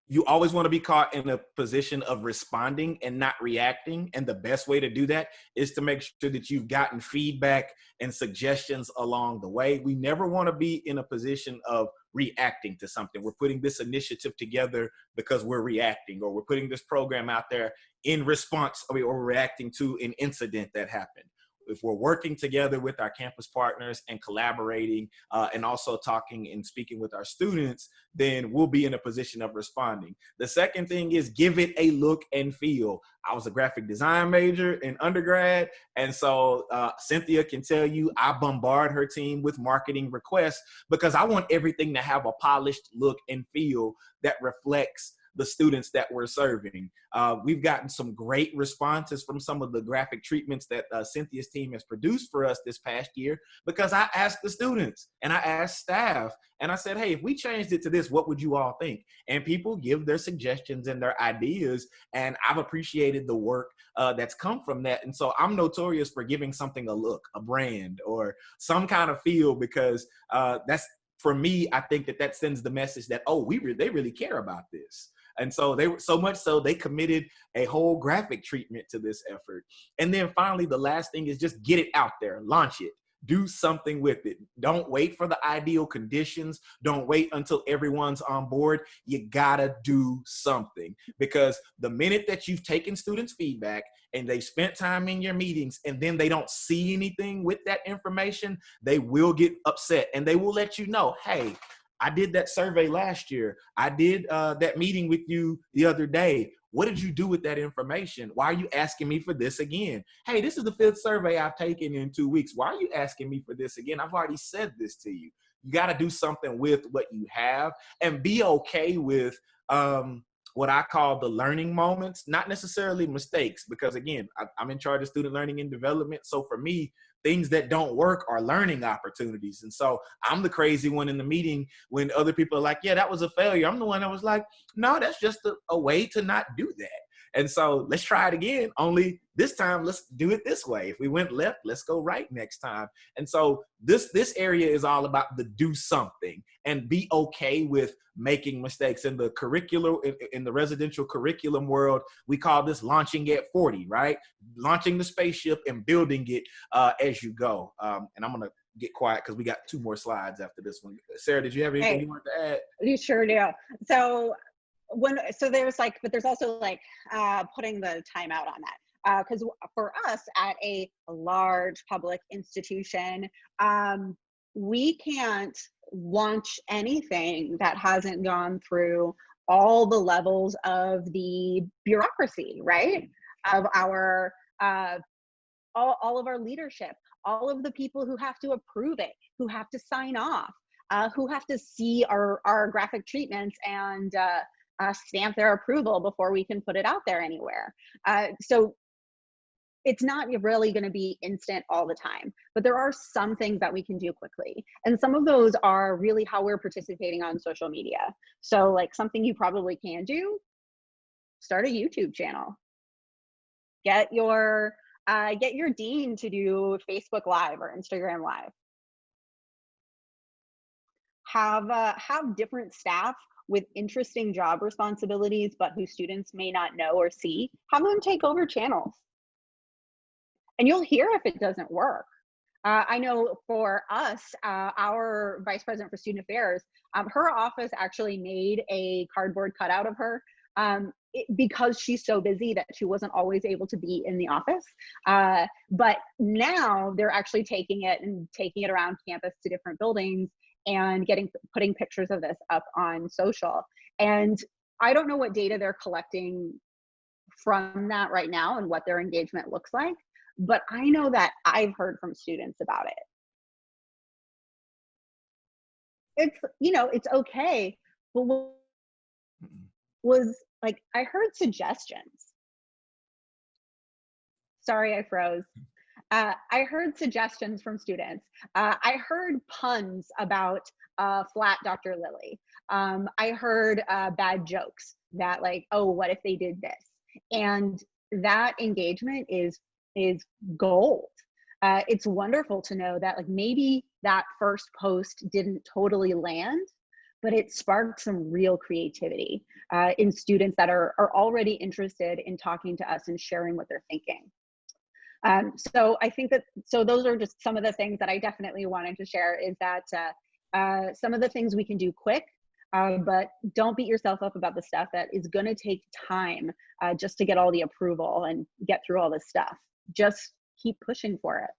you always want to be caught in a position of responding and not reacting. And the best way to do that is to make sure that you've gotten feedback and suggestions along the way. We never want to be in a position of reacting to something. We're putting this initiative together because we're reacting, or we're putting this program out there in response, or we're reacting to an incident that happened. If we're working together with our campus partners and collaborating and also talking and speaking with our students, then we'll be in a position of responding. The second thing is give it a look and feel. I was a graphic design major in undergrad, and so Cynthia can tell you I bombard her team with marketing requests because I want everything to have a polished look and feel that reflects the students that we're serving. We've gotten some great responses from some of the graphic treatments that Cynthia's team has produced for us this past year, because I asked the students and I asked staff and I said, hey, if we changed it to this, what would you all think? And people give their suggestions and their ideas, and I've appreciated the work that's come from that. And so I'm notorious for giving something a look, a brand, or some kind of feel, because that's, for me, I think that sends the message that, oh, they really care about this. And so they were so much so they committed a whole graphic treatment to this effort. And then finally, the last thing is just get it out there, launch it, do something with it. Don't wait for the ideal conditions. Don't wait until everyone's on board. You gotta do something, because the minute that you've taken students' feedback and they spent time in your meetings and then they don't see anything with that information, they will get upset and they will let you know, hey, I did that survey last year. I did that meeting with you the other day. What did you do with that information? Why are you asking me for this again? Hey, this is the 5th survey I've taken in 2 weeks. Why are you asking me for this again? I've already said this to you. You got to do something with what you have and be okay with what I call the learning moments, not necessarily mistakes, because again, I'm in charge of student learning and development. So for me, things that don't work are learning opportunities. And so I'm the crazy one in the meeting when other people are like, yeah, that was a failure. I'm the one that was like, no, that's just a way to not do that. And so let's try it again, only this time let's do it this way. If we went left, let's go right next time. And so this area is all about the do something and be okay with making mistakes. In the curriculum, in the residential curriculum world, we call this launching at 40, right? Launching the spaceship and building it as you go. And I'm gonna get quiet because we got 2 more slides after this one. Sarah, did you have anything you wanted to add? You sure do. So there's also like putting the timeout on that, because for us at a large public institution, we can't launch anything that hasn't gone through all the levels of the bureaucracy, right? Of our all of our leadership, all of the people who have to approve it, who have to sign off, who have to see our graphic treatments and stamp their approval before we can put it out there anywhere. So it's not really going to be instant all the time, but there are some things that we can do quickly. And some of those are really how we're participating on social media. So like something you probably can do, start a YouTube channel. Get your dean to do Facebook Live or Instagram Live. Have different staff with interesting job responsibilities, but who students may not know or see, have them take over channels. And you'll hear if it doesn't work. I know for us, our vice president for student affairs, her office actually made a cardboard cutout of her because she's so busy that she wasn't always able to be in the office. But now they're actually taking it around campus to different buildings and putting pictures of this up on social. And I don't know what data they're collecting from that right now and what their engagement looks like, but I know that I've heard from students about it. It's okay, but was like, I heard suggestions. Sorry, I froze. I heard suggestions from students. I heard puns about flat Dr. Lily. I heard bad jokes that like, oh, what if they did this? And that engagement is gold. It's wonderful to know that like maybe that first post didn't totally land, but it sparked some real creativity in students that are already interested in talking to us and sharing what they're thinking. So I think that, so those are just some of the things that I definitely wanted to share, is that some of the things we can do quick, but don't beat yourself up about the stuff that is going to take time just to get all the approval and get through all this stuff. Just keep pushing for it.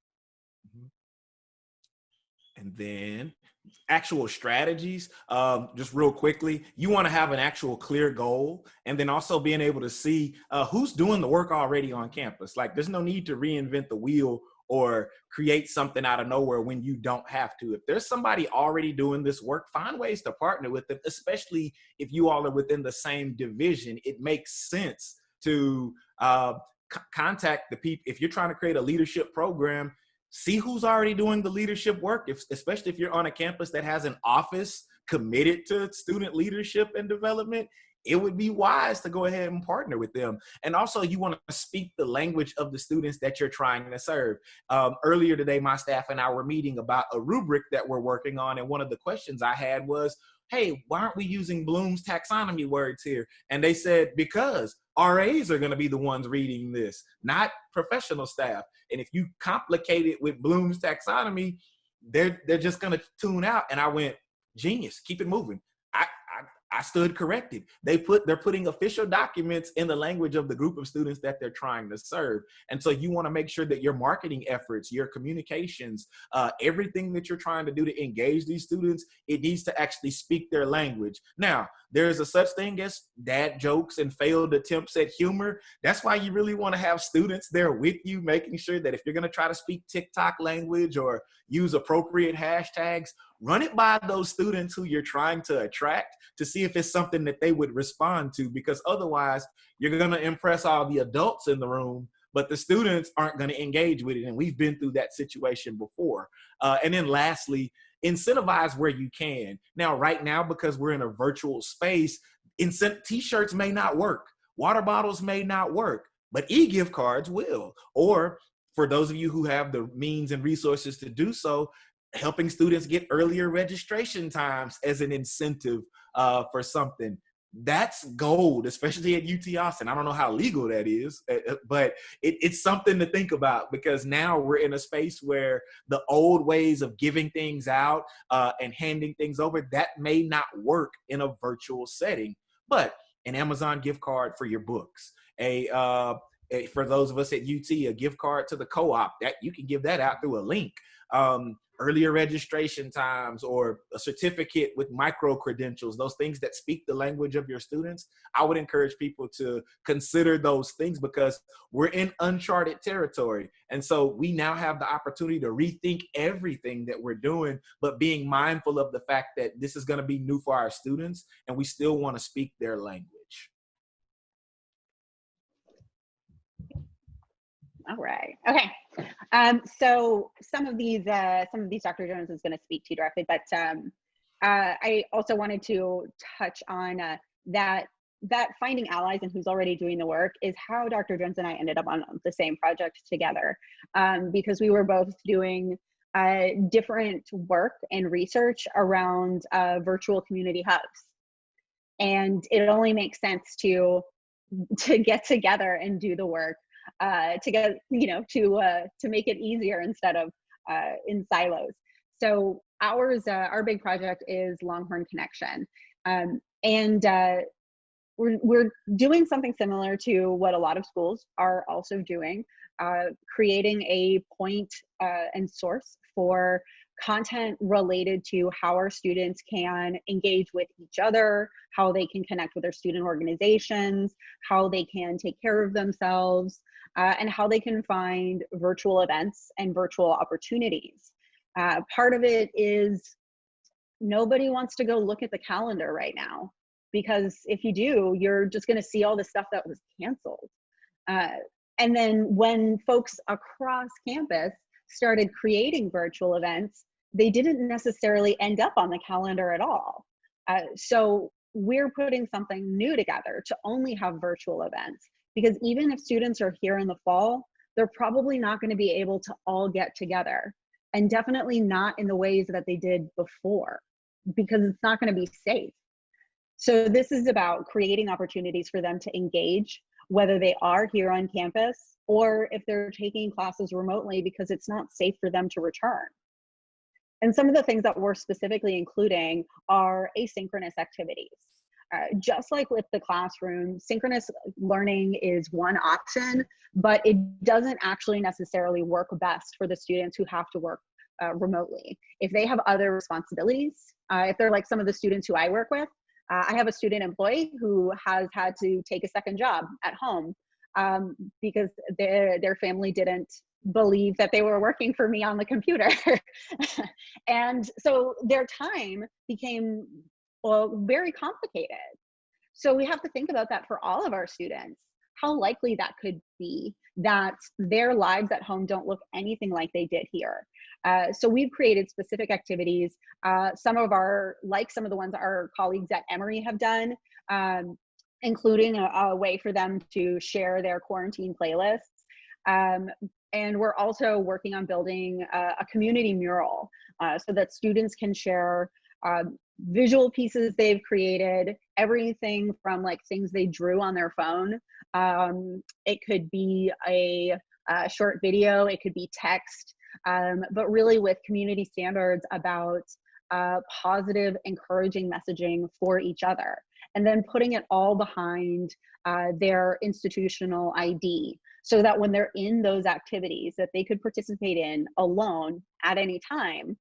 And then actual strategies, just real quickly, you want to have an actual clear goal, and then also being able to see who's doing the work already on campus. Like, there's no need to reinvent the wheel or create something out of nowhere when you don't have to. If there's somebody already doing this work, find ways to partner with them, especially if you all are within the same division. It makes sense to contact the people. If you're trying to create a leadership program, see who's already doing the leadership work, especially if you're on a campus that has an office committed to student leadership and development. It would be wise to go ahead and partner with them. And also, you want to speak the language of the students that you're trying to serve. Earlier today, my staff and I were meeting about a rubric that we're working on, and one of the questions I had was, hey, why aren't we using Bloom's taxonomy words here? And they said, because RAs are going to be the ones reading this, not professional staff. And if you complicate it with Bloom's taxonomy, they're just going to tune out. And I went, genius, keep it moving. I stood corrected. They're putting official documents in the language of the group of students that they're trying to serve. And so you want to make sure that your marketing efforts, your communications, everything that you're trying to do to engage these students, it needs to actually speak their language. Now, there's a such thing as dad jokes and failed attempts at humor. That's why you really want to have students there with you, making sure that if you're going to try to speak TikTok language or use appropriate hashtags, run it by those students who you're trying to attract to see if it's something that they would respond to, because otherwise you're going to impress all the adults in the room, but the students aren't going to engage with it. And we've been through that situation before. And then lastly, incentivize where you can. Now, right now, because we're in a virtual space, t-shirts may not work. Water bottles may not work, but e-gift cards will. Or for those of you who have the means and resources to do so, helping students get earlier registration times as an incentive for something. That's gold, especially at UT Austin. I don't know how legal that is, but it's something to think about, because now we're in a space where the old ways of giving things out and handing things over, that may not work in a virtual setting. But an Amazon gift card for your books, for those of us at UT, a gift card to the co-op, that you can give that out through a link. Earlier registration times, or a certificate with micro credentials, those things that speak the language of your students. I would encourage people to consider those things, because we're in uncharted territory. And so we now have the opportunity to rethink everything that we're doing, but being mindful of the fact that this is going to be new for our students, and we still want to speak their language. All right. Okay. So some of these Dr. Jones is going to speak to directly, but I also wanted to touch on that finding allies and who's already doing the work is how Dr. Jones and I ended up on the same project together, because we were both doing different work and research around virtual community hubs, and it only makes sense to get together and do the work to make it easier instead of in silos. So our big project is Longhorn Connection, and we're doing something similar to what a lot of schools are also doing, creating a point and source for content related to how our students can engage with each other, how they can connect with their student organizations, how they can take care of themselves, and how they can find virtual events and virtual opportunities. Part of it is nobody wants to go look at the calendar right now, because if you do, you're just going to see all the stuff that was canceled. And then when folks across campus started creating virtual events, they didn't necessarily end up on the calendar at all. So we're putting something new together to only have virtual events, because even if students are here in the fall, they're probably not going to be able to all get together, and definitely not in the ways that they did before. because it's not going to be safe. So this is about creating opportunities for them to engage, whether they are here on campus or if they're taking classes remotely because it's not safe for them to return. And some of the things that we're specifically including are asynchronous activities. Just like with the classroom, synchronous learning is one option, but it doesn't actually necessarily work best for the students who have to work remotely. If they have other responsibilities, if they're like some of the students who I work with, I have a student employee who has had to take a second job at home because their family didn't believe that they were working for me on the computer. And so their time became very complicated. So we have to think about that for all of our students, how likely that could be that their lives at home don't look anything like they did here. So we've created specific activities, some of the ones our colleagues at Emory have done, including a way for them to share their quarantine playlists. And we're also working on building a community mural so that students can share visual pieces they've created, everything from like things they drew on their phone. It could be a short video, it could be text, but really with community standards about positive, encouraging messaging for each other. And then putting it all behind their institutional ID, so that when they're in those activities that they could participate in alone at any time,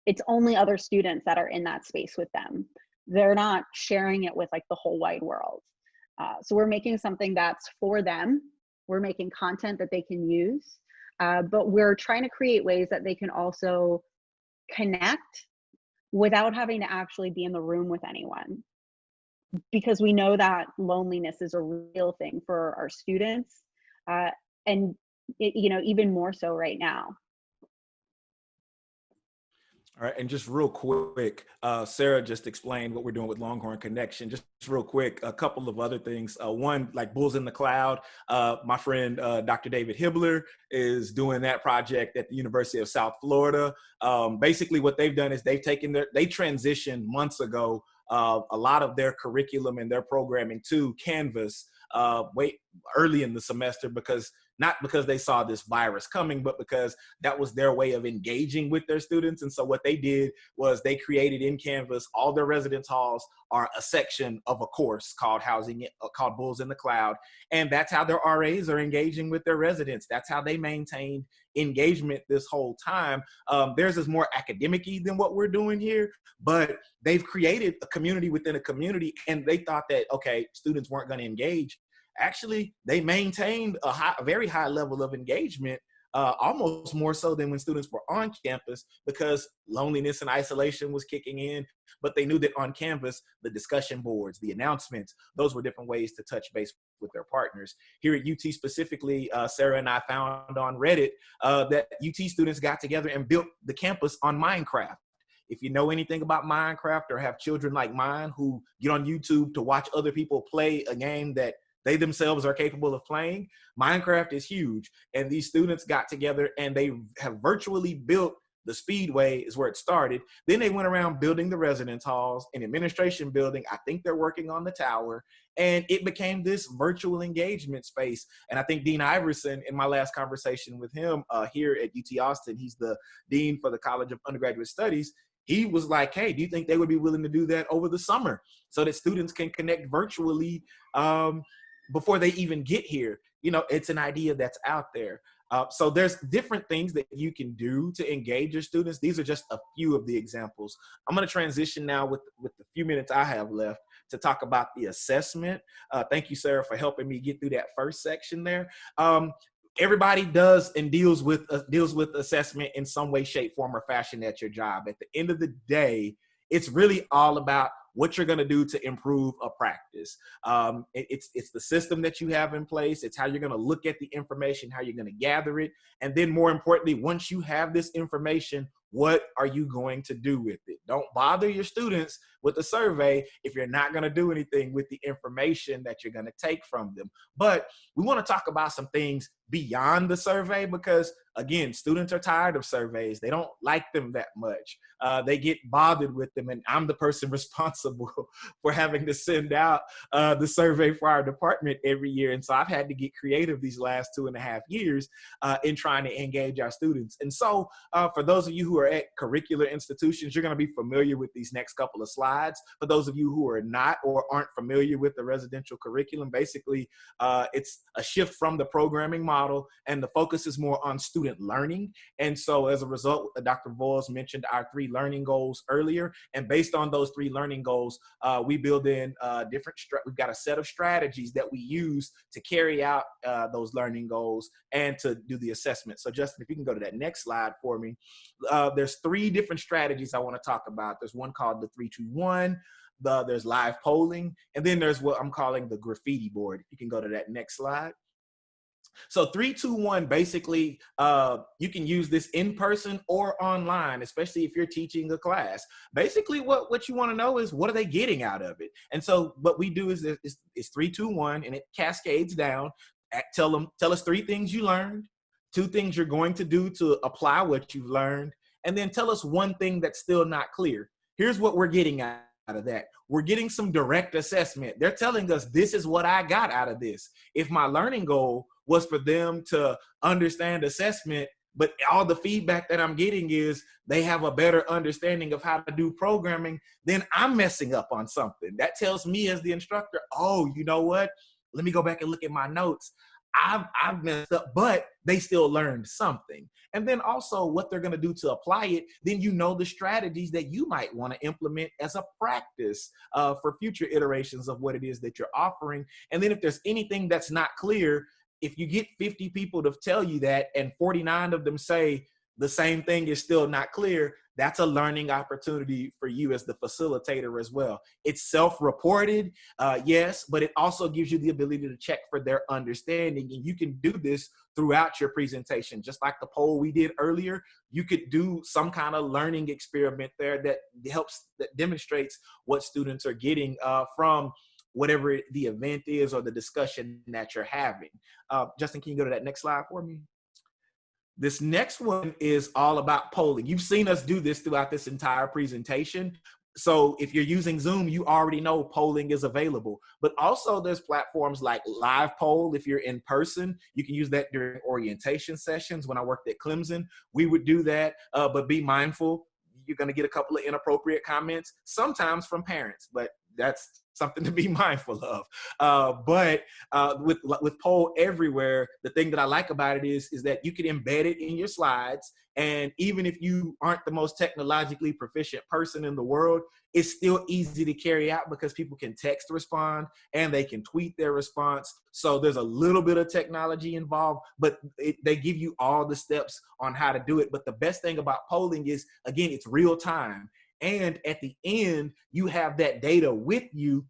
it's only other students that are in that space with them. They're not sharing it with like the whole wide world. So we're making something that's for them. We're making content that they can use, but we're trying to create ways that they can also connect without having to actually be in the room with anyone. Because we know that loneliness is a real thing for our students, and even more so right now. All right, and just real quick, Sara just explained what we're doing with Longhorn Connection. Just real quick, a couple of other things. One, like Bulls in the Cloud, my friend Dr. David Hibbler is doing that project at the University of South Florida. Basically what they've done is they transitioned months ago a lot of their curriculum and their programming to Canvas early in the semester, not because they saw this virus coming, but because that was their way of engaging with their students. And so what they did was they created in Canvas, all their residence halls are a section of a course called called Bulls in the Cloud. And that's how their RAs are engaging with their residents. That's how they maintained engagement this whole time. Theirs is more academic-y than what we're doing here, but they've created a community within a community, and they thought that, okay, students weren't going to engage. Actually, they maintained a very high level of engagement, almost more so than when students were on campus, because loneliness and isolation was kicking in. But they knew that on campus, the discussion boards, the announcements, those were different ways to touch base with their partners. Here at UT specifically, Sara and I found on Reddit that UT students got together and built the campus on Minecraft. If you know anything about Minecraft or have children like mine who get on YouTube to watch other people play a game that they themselves are capable of playing, Minecraft is huge. And these students got together and they have virtually built the Speedway, is where it started. Then they went around building the residence halls, an administration building. I think they're working on the tower. And it became this virtual engagement space. And I think Dean Iverson, in my last conversation with him here at UT Austin, he's the dean for the College of Undergraduate Studies, he was like, hey, do you think they would be willing to do that over the summer so that students can connect virtually before they even get here? It's an idea that's out there. So there's different things that you can do to engage your students. These are just a few of the examples. I'm going to transition now with the few minutes I have left to talk about the assessment. Thank you, Sara, for helping me get through that first section there. Everybody does and deals with assessment in some way, shape, form, or fashion at your job. At the end of the day, it's really all about what you're going to do to improve a practice. It's the system that you have in place. It's how you're going to look at the information, how you're going to gather it. And then more importantly, once you have this information, what are you going to do with it? Don't bother your students with the survey if you're not going to do anything with the information that you're going to take from them. But we want to talk about some things beyond the survey because, again, students are tired of surveys. They don't like them that much. They get bothered with them, and I'm the person responsible for having to send out the survey for our department every year. And so I've had to get creative these last 2.5 years in trying to engage our students. And so for those of you who are at curricular institutions, you're going to be familiar with these next couple of slides. For those of you who are not or aren't familiar with the residential curriculum, basically it's a shift from the programming model, and the focus is more on student learning. And so as a result, Dr. Voyles mentioned our 3 learning goals earlier. And based on those 3 learning goals, we build in we've got a set of strategies that we use to carry out those learning goals and to do the assessment. So Justin, if you can go to that next slide for me. There's 3 different strategies I want to talk about. There's one called the 3-2-1. There's live polling, and then there's what I'm calling the graffiti board. If you can go to that next slide. So 3-2-1, basically, you can use this in person or online, especially if you're teaching a class. Basically, what you want to know is, what are they getting out of it? And so what we do is 3-2-1, and it cascades down. Tell us 3 things you learned, 2 things you're going to do to apply what you've learned, and then tell us 1 thing that's still not clear. Here's what we're getting out of that. We're getting some direct assessment. They're telling us, this is what I got out of this. If my learning goal was for them to understand assessment, but all the feedback that I'm getting is they have a better understanding of how to do programming, then I'm messing up on something. That tells me as the instructor, oh, you know what? Let me go back and look at my notes. I've messed up, but they still learned something. And then also what they're going to do to apply it, then you know the strategies that you might want to implement as a practice for future iterations of what it is that you're offering. And then if there's anything that's not clear, if you get 50 people to tell you that and 49 of them say the same thing is still not clear, that's a learning opportunity for you as the facilitator as well. It's self-reported, yes, but it also gives you the ability to check for their understanding. And you can do this throughout your presentation. Just like the poll we did earlier, you could do some kind of learning experiment there that demonstrates what students are getting from whatever the event is or the discussion that you're having. Justin, can you go to that next slide for me? This next one is all about polling. You've seen us do this throughout this entire presentation. So if you're using Zoom, you already know polling is available. But also there's platforms like Live Poll. If you're in person, you can use that during orientation sessions. When I worked at Clemson, we would do that, but be mindful. You're going to get a couple of inappropriate comments, sometimes from parents, but that's something to be mindful of. But with poll everywhere, the thing that I like about it is that you can embed it in your slides. And even if you aren't the most technologically proficient person in the world, it's still easy to carry out because people can text respond and they can tweet their response. So there's a little bit of technology involved, but they give you all the steps on how to do it. But the best thing about polling is, again, it's real time. And at the end, you have that data with you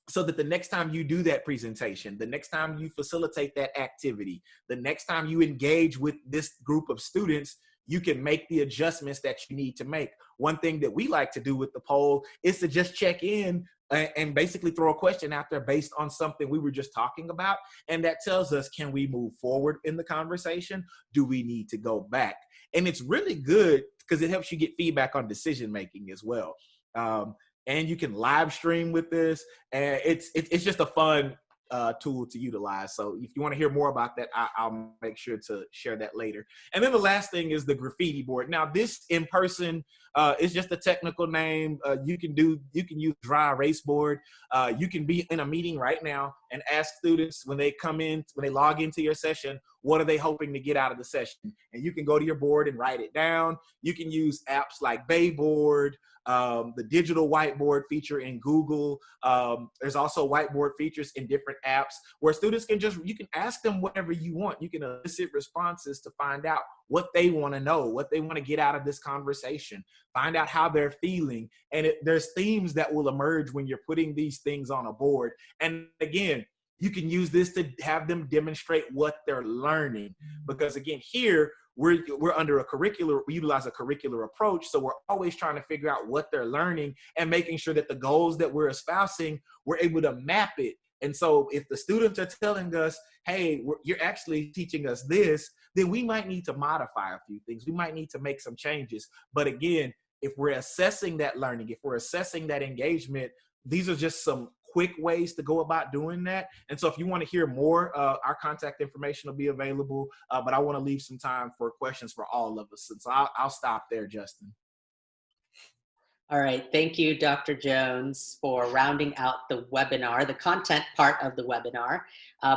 so that the next time you do that presentation, the next time you facilitate that activity, the next time you engage with this group of students, you can make the adjustments that you need to make. One thing that we like to do with the poll is to just check in and basically throw a question out there based on something we were just talking about. And that tells us, can we move forward in the conversation? Do we need to go back? And it's really good because it helps you get feedback on decision-making as well. And you can live stream with this. And it's just a fun tool to utilize. So if you want to hear more about that, I'll make sure to share that later. And then the last thing is the graffiti board. Now this in person is just a technical name. You can use dry erase board. You can be in a meeting right now and ask students when they come in, when they log into your session, what are they hoping to get out of the session? And you can go to your board and write it down. You can use apps like Bayboard, the digital whiteboard feature in Google. There's also whiteboard features in different apps where students can you can ask them whatever you want. You can elicit responses to find out what they want to know, what they want to get out of this conversation, find out how they're feeling. And there's themes that will emerge when you're putting these things on a board. And again, you can use this to have them demonstrate what they're learning. Because again, here, we're under we utilize a curricular approach. So we're always trying to figure out what they're learning and making sure that the goals that we're espousing, we're able to map it. And so if the students are telling us, hey, you're actually teaching us this, then we might need to modify a few things. We might need to make some changes. But again, if we're assessing that learning, if we're assessing that engagement, these are just some quick ways to go about doing that. And so if you want to hear more, our contact information will be available, but I want to leave some time for questions for all of us. And so I'll stop there, Justin. All right, thank you, Dr. Jones, for rounding out the webinar, the content part of the webinar.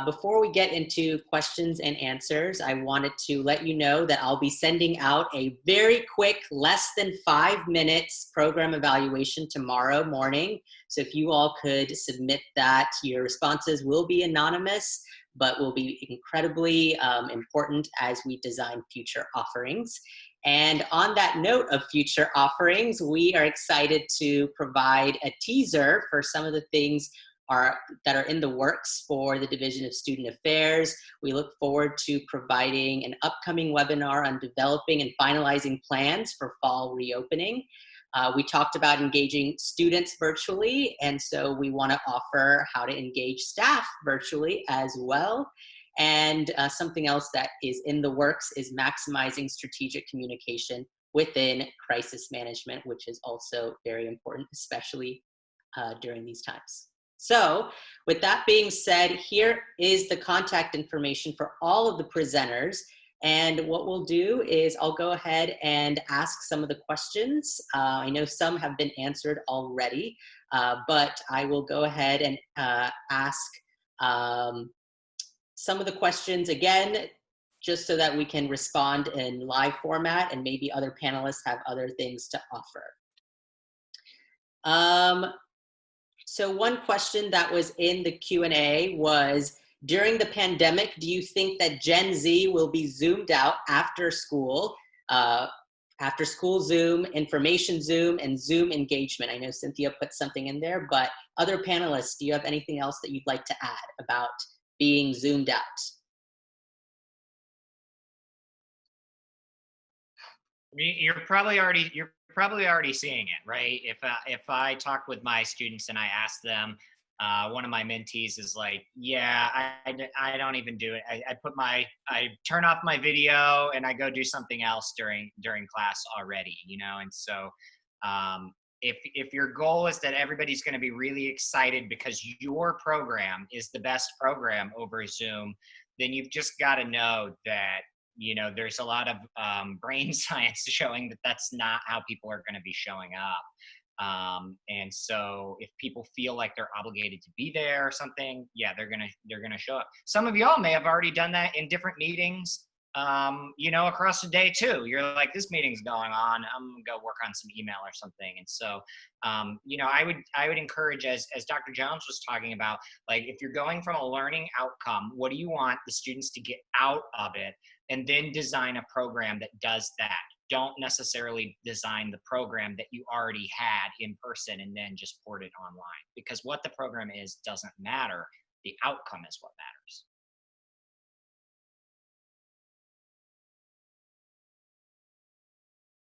Before we get into questions and answers, I wanted to let you know that I'll be sending out a very quick, less than 5 minutes program evaluation tomorrow morning. So if you all could submit that, your responses will be anonymous, but will be incredibly important as we design future offerings. And on that note of future offerings, we are excited to provide a teaser for some of the things that are in the works for the Division of Student Affairs. We look forward to providing an upcoming webinar on developing and finalizing plans for fall reopening. We talked about engaging students virtually, and so we want to offer how to engage staff virtually as well. And something else that is in the works is maximizing strategic communication within crisis management, which is also very important, especially during these times. So with that being said, here is the contact information for all of the presenters. And what we'll do is I'll go ahead and ask some of the questions. I know some have been answered already, but I will go ahead and ask some of the questions again, just so that we can respond in live format and maybe other panelists have other things to offer. So one question that was in the Q&A was, during the pandemic, do you think that Gen Z will be Zoomed out after school Zoom, information Zoom, and Zoom engagement? I know Cynthia put something in there, but other panelists, do you have anything else that you'd like to add about being Zoomed out? You're probably already seeing it, right? If I talk with my students and I ask them, one of my mentees is like, yeah, I don't even do it. I turn off my video and I go do something else during class already, you know? And so if your goal is that everybody's going to be really excited because your program is the best program over Zoom, then you've just got to know that, you know, there's a lot of brain science showing that that's not how people are going to be showing up. And so if people feel like they're obligated to be there or something, yeah, they're gonna show up. Some of y'all may have already done that in different meetings, you know, across the day too. You're like, this meeting's going on, I'm gonna go work on some email or something. And so, you know, I would encourage, as Dr. Jones was talking about, like, if you're going from a learning outcome, what do you want the students to get out of it? And then design a program that does that. Don't necessarily design the program that you already had in person and then just port it online, because what the program is doesn't matter. The outcome is what matters.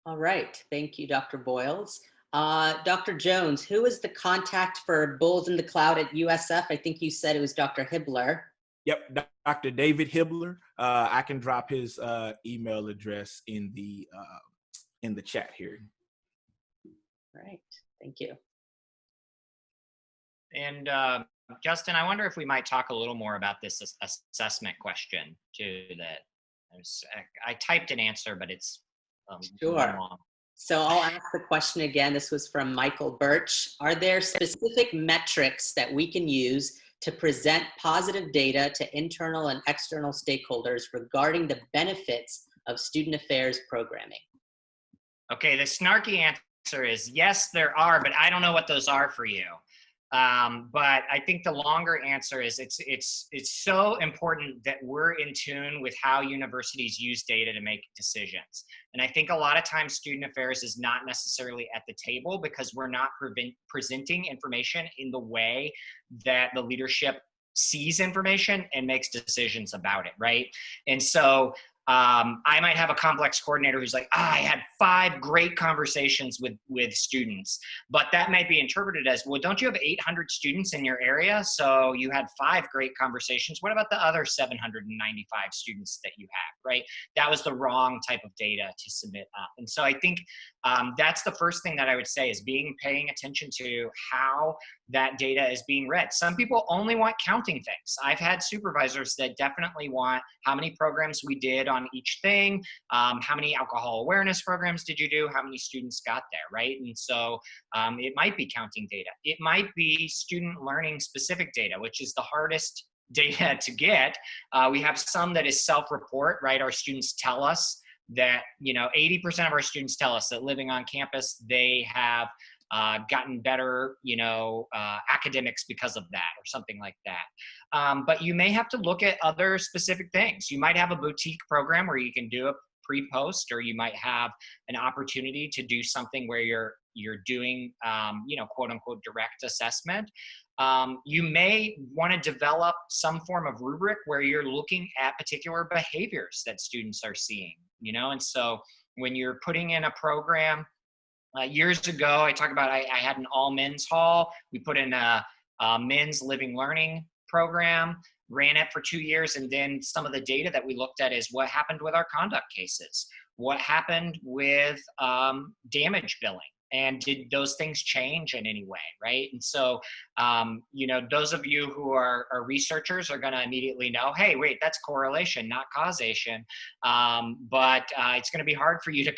All right, thank you, Dr. Voyles. Dr. Jones, who is the contact for Bulls in the Cloud at USF? I think you said it was Dr. Hibbler. Yep, Dr. David Hibbler. I can drop his email address in the chat here. Right, thank you. And Justin, I wonder if we might talk a little more about this assessment question too. That I typed an answer, but it's sure. Long. So I'll ask the question again. This was from Michael Birch. Are there specific metrics that we can use to present positive data to internal and external stakeholders regarding the benefits of student affairs programming? Okay, the snarky answer is yes, there are, but I don't know what those are for you. But I think the longer answer is it's so important that we're in tune with how universities use data to make decisions. And I think a lot of times student affairs is not necessarily at the table because we're not presenting information in the way that the leadership sees information and makes decisions about it, right? And so I might have a complex coordinator who's like, I had 5 great conversations with students, but that might be interpreted as, well, don't you have 800 students in your area? So you had 5 great conversations. What about the other 795 students that you have, right? That was the wrong type of data to submit up. And so I think that's the first thing that I would say is paying attention to how that data is being read. Some people only want counting things. I've had supervisors that definitely want how many programs we did on each thing, how many alcohol awareness programs did you do, how many students got there, right? And so it might be counting data. It might be student learning specific data, which is the hardest data to get. We have some that is self-report, right? Our students tell us that, 80% of our students tell us that living on campus, they have gotten better, academics because of that or something like that. But you may have to look at other specific things. You might have a boutique program where you can do a pre-post, or you might have an opportunity to do something where you're doing, quote unquote, direct assessment. You may want to develop some form of rubric where you're looking at particular behaviors that students are seeing, and so when you're putting in a program, years ago, I talked about, I had an all men's hall. We put in a men's living learning program, ran it for 2 years. And then some of the data that we looked at is what happened with our conduct cases, what happened with damage billing. And did those things change in any way, right? And so, those of you who are researchers are going to immediately know, hey, wait, that's correlation, not causation. But it's going to be hard for you to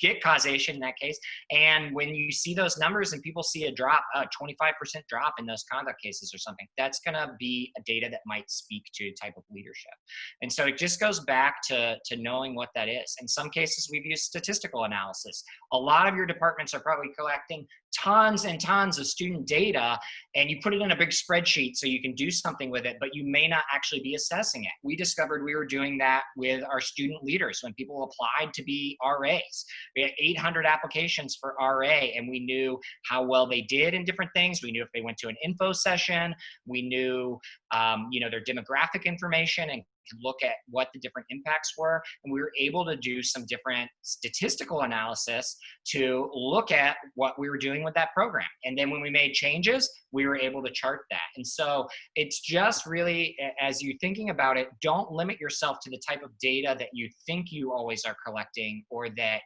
get causation in that case. And when you see those numbers and people see a drop, a 25% drop in those conduct cases or something, that's going to be a data that might speak to a type of leadership. And so it just goes back to knowing what that is. In some cases, we've used statistical analysis. A lot of your departments are probably collecting tons and tons of student data, and you put it in a big spreadsheet so you can do something with it, but you may not actually be assessing it. We discovered we were doing that with our student leaders when people applied to be RAs. We had 800 applications for RA, and we knew how well they did in different things. We knew if they went to an info session. We knew, their demographic information and could look at what the different impacts were. And we were able to do some different statistical analysis to look at what we were doing with that program. And then when we made changes, we were able to chart that. And so it's just really, as you're thinking about it, don't limit yourself to the type of data that you think you always are collecting or that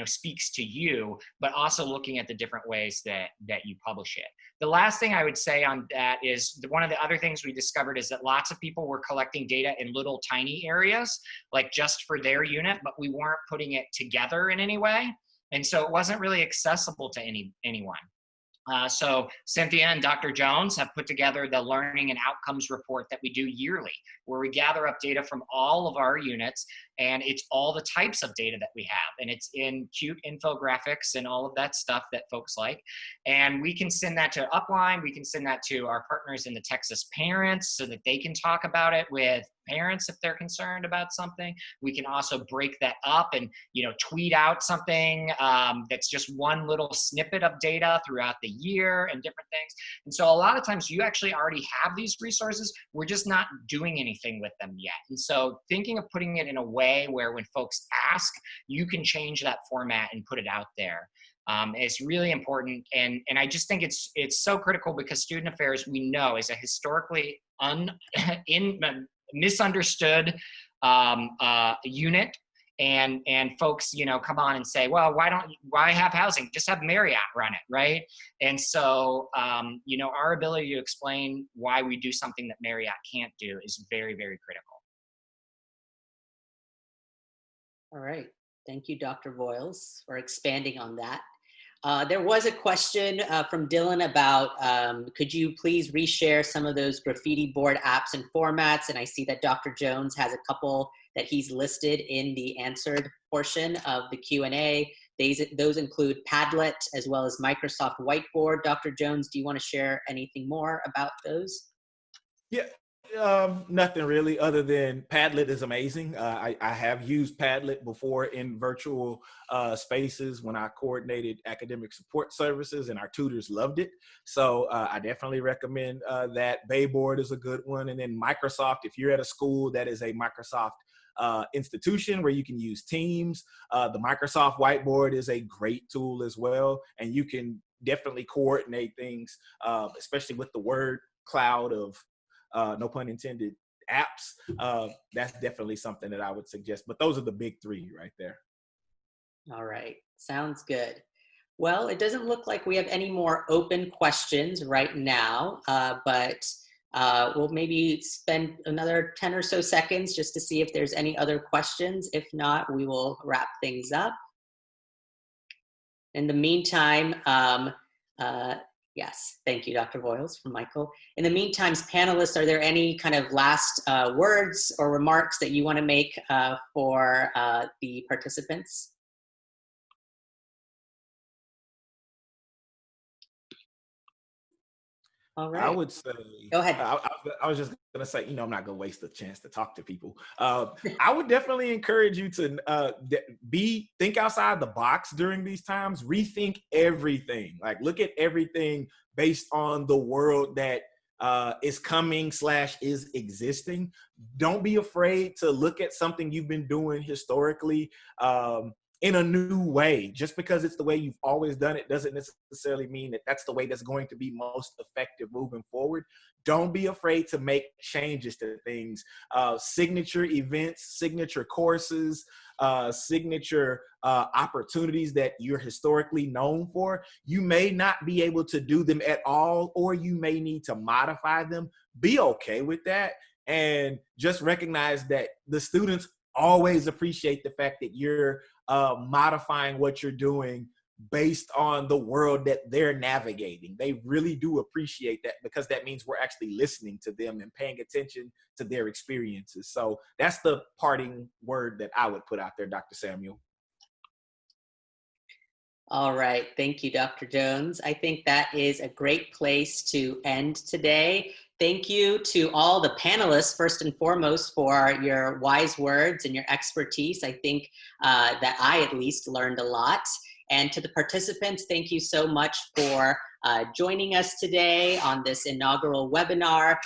speaks to you, but also looking at the different ways that you publish it. The last thing I would say on that is one of the other things we discovered is that lots of people were collecting data in little tiny areas, like just for their unit, but we weren't putting it together in any way. And so it wasn't really accessible to anyone. So Cynthia and Dr. Jones have put together the learning and outcomes report that we do yearly, where we gather up data from all of our units, and it's all the types of data that we have, and it's in cute infographics and all of that stuff that folks like. And we can send that to Upline, we can send that to our partners in the Texas Parents so that they can talk about it with parents if they're concerned about something. We can also break that up and tweet out something that's just one little snippet of data throughout the year and different things. And so a lot of times you actually already have these resources, we're just not doing anything with them yet. And so thinking of putting it in a way where when folks ask, you can change that format and put it out there. It's really important, and I just think it's so critical because student affairs, we know, is a historically misunderstood unit, and folks come on and say, well, why have housing, just have Marriott run it, right? And so our ability to explain why we do something that Marriott can't do is very, very critical. All right, thank you, Dr. Voyles, for expanding on that. There was a question from Dylan about, could you please reshare some of those graffiti board apps and formats? And I see that Dr. Jones has a couple that he's listed in the answered portion of the Q&A. Those include Padlet as well as Microsoft Whiteboard. Dr. Jones, do you want to share anything more about those? Yeah, nothing really other than Padlet is amazing. I have used Padlet before in virtual spaces when I coordinated academic support services, and our tutors loved it. So I definitely recommend that. Bayboard is a good one. And then Microsoft, if you're at a school that is a Microsoft institution where you can use Teams, the Microsoft Whiteboard is a great tool as well. And you can definitely coordinate things, especially with the word cloud of no pun intended, apps. That's definitely something that I would suggest. But those are the big three right there. All right, sounds good. Well, it doesn't look like we have any more open questions right now, but we'll maybe spend another 10 or so seconds just to see if there's any other questions. If not, we will wrap things up. In the meantime, yes, thank you, Dr. Voyles, from Michael. In the meantime, panelists, are there any kind of last words or remarks that you want to make for the participants? All right. I would say, go ahead. I was just going to say, I'm not going to waste the chance to talk to people. I would definitely encourage you to think outside the box during these times, rethink everything, like look at everything based on the world that is coming / is existing. Don't be afraid to look at something you've been doing historically in a new way. Just because it's the way you've always done it doesn't necessarily mean that that's the way that's going to be most effective moving forward. Don't be afraid to make changes to things. Signature events, signature courses, signature opportunities that you're historically known for. You may not be able to do them at all, or you may need to modify them. Be okay with that, and just recognize that the students always appreciate the fact that you're modifying what you're doing based on the world that they're navigating. They really do appreciate that, because that means we're actually listening to them and paying attention to their experiences. So that's the parting word that I would put out there, Dr. Samuel. All right, thank you, Dr. Jones. I think that is a great place to end today. Thank you to all the panelists, first and foremost, for your wise words and your expertise. I think that I at least learned a lot. And to the participants, thank you so much for joining us today on this inaugural webinar.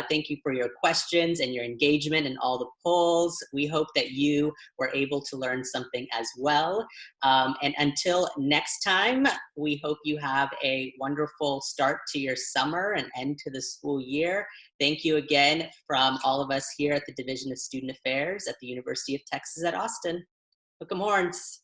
Thank you for your questions and your engagement and all the polls. We hope that you were able to learn something as well. And until next time, we hope you have a wonderful start to your summer and end to the school year. Thank you again from all of us here at the Division of Student Affairs at the University of Texas at Austin. Hook 'em horns.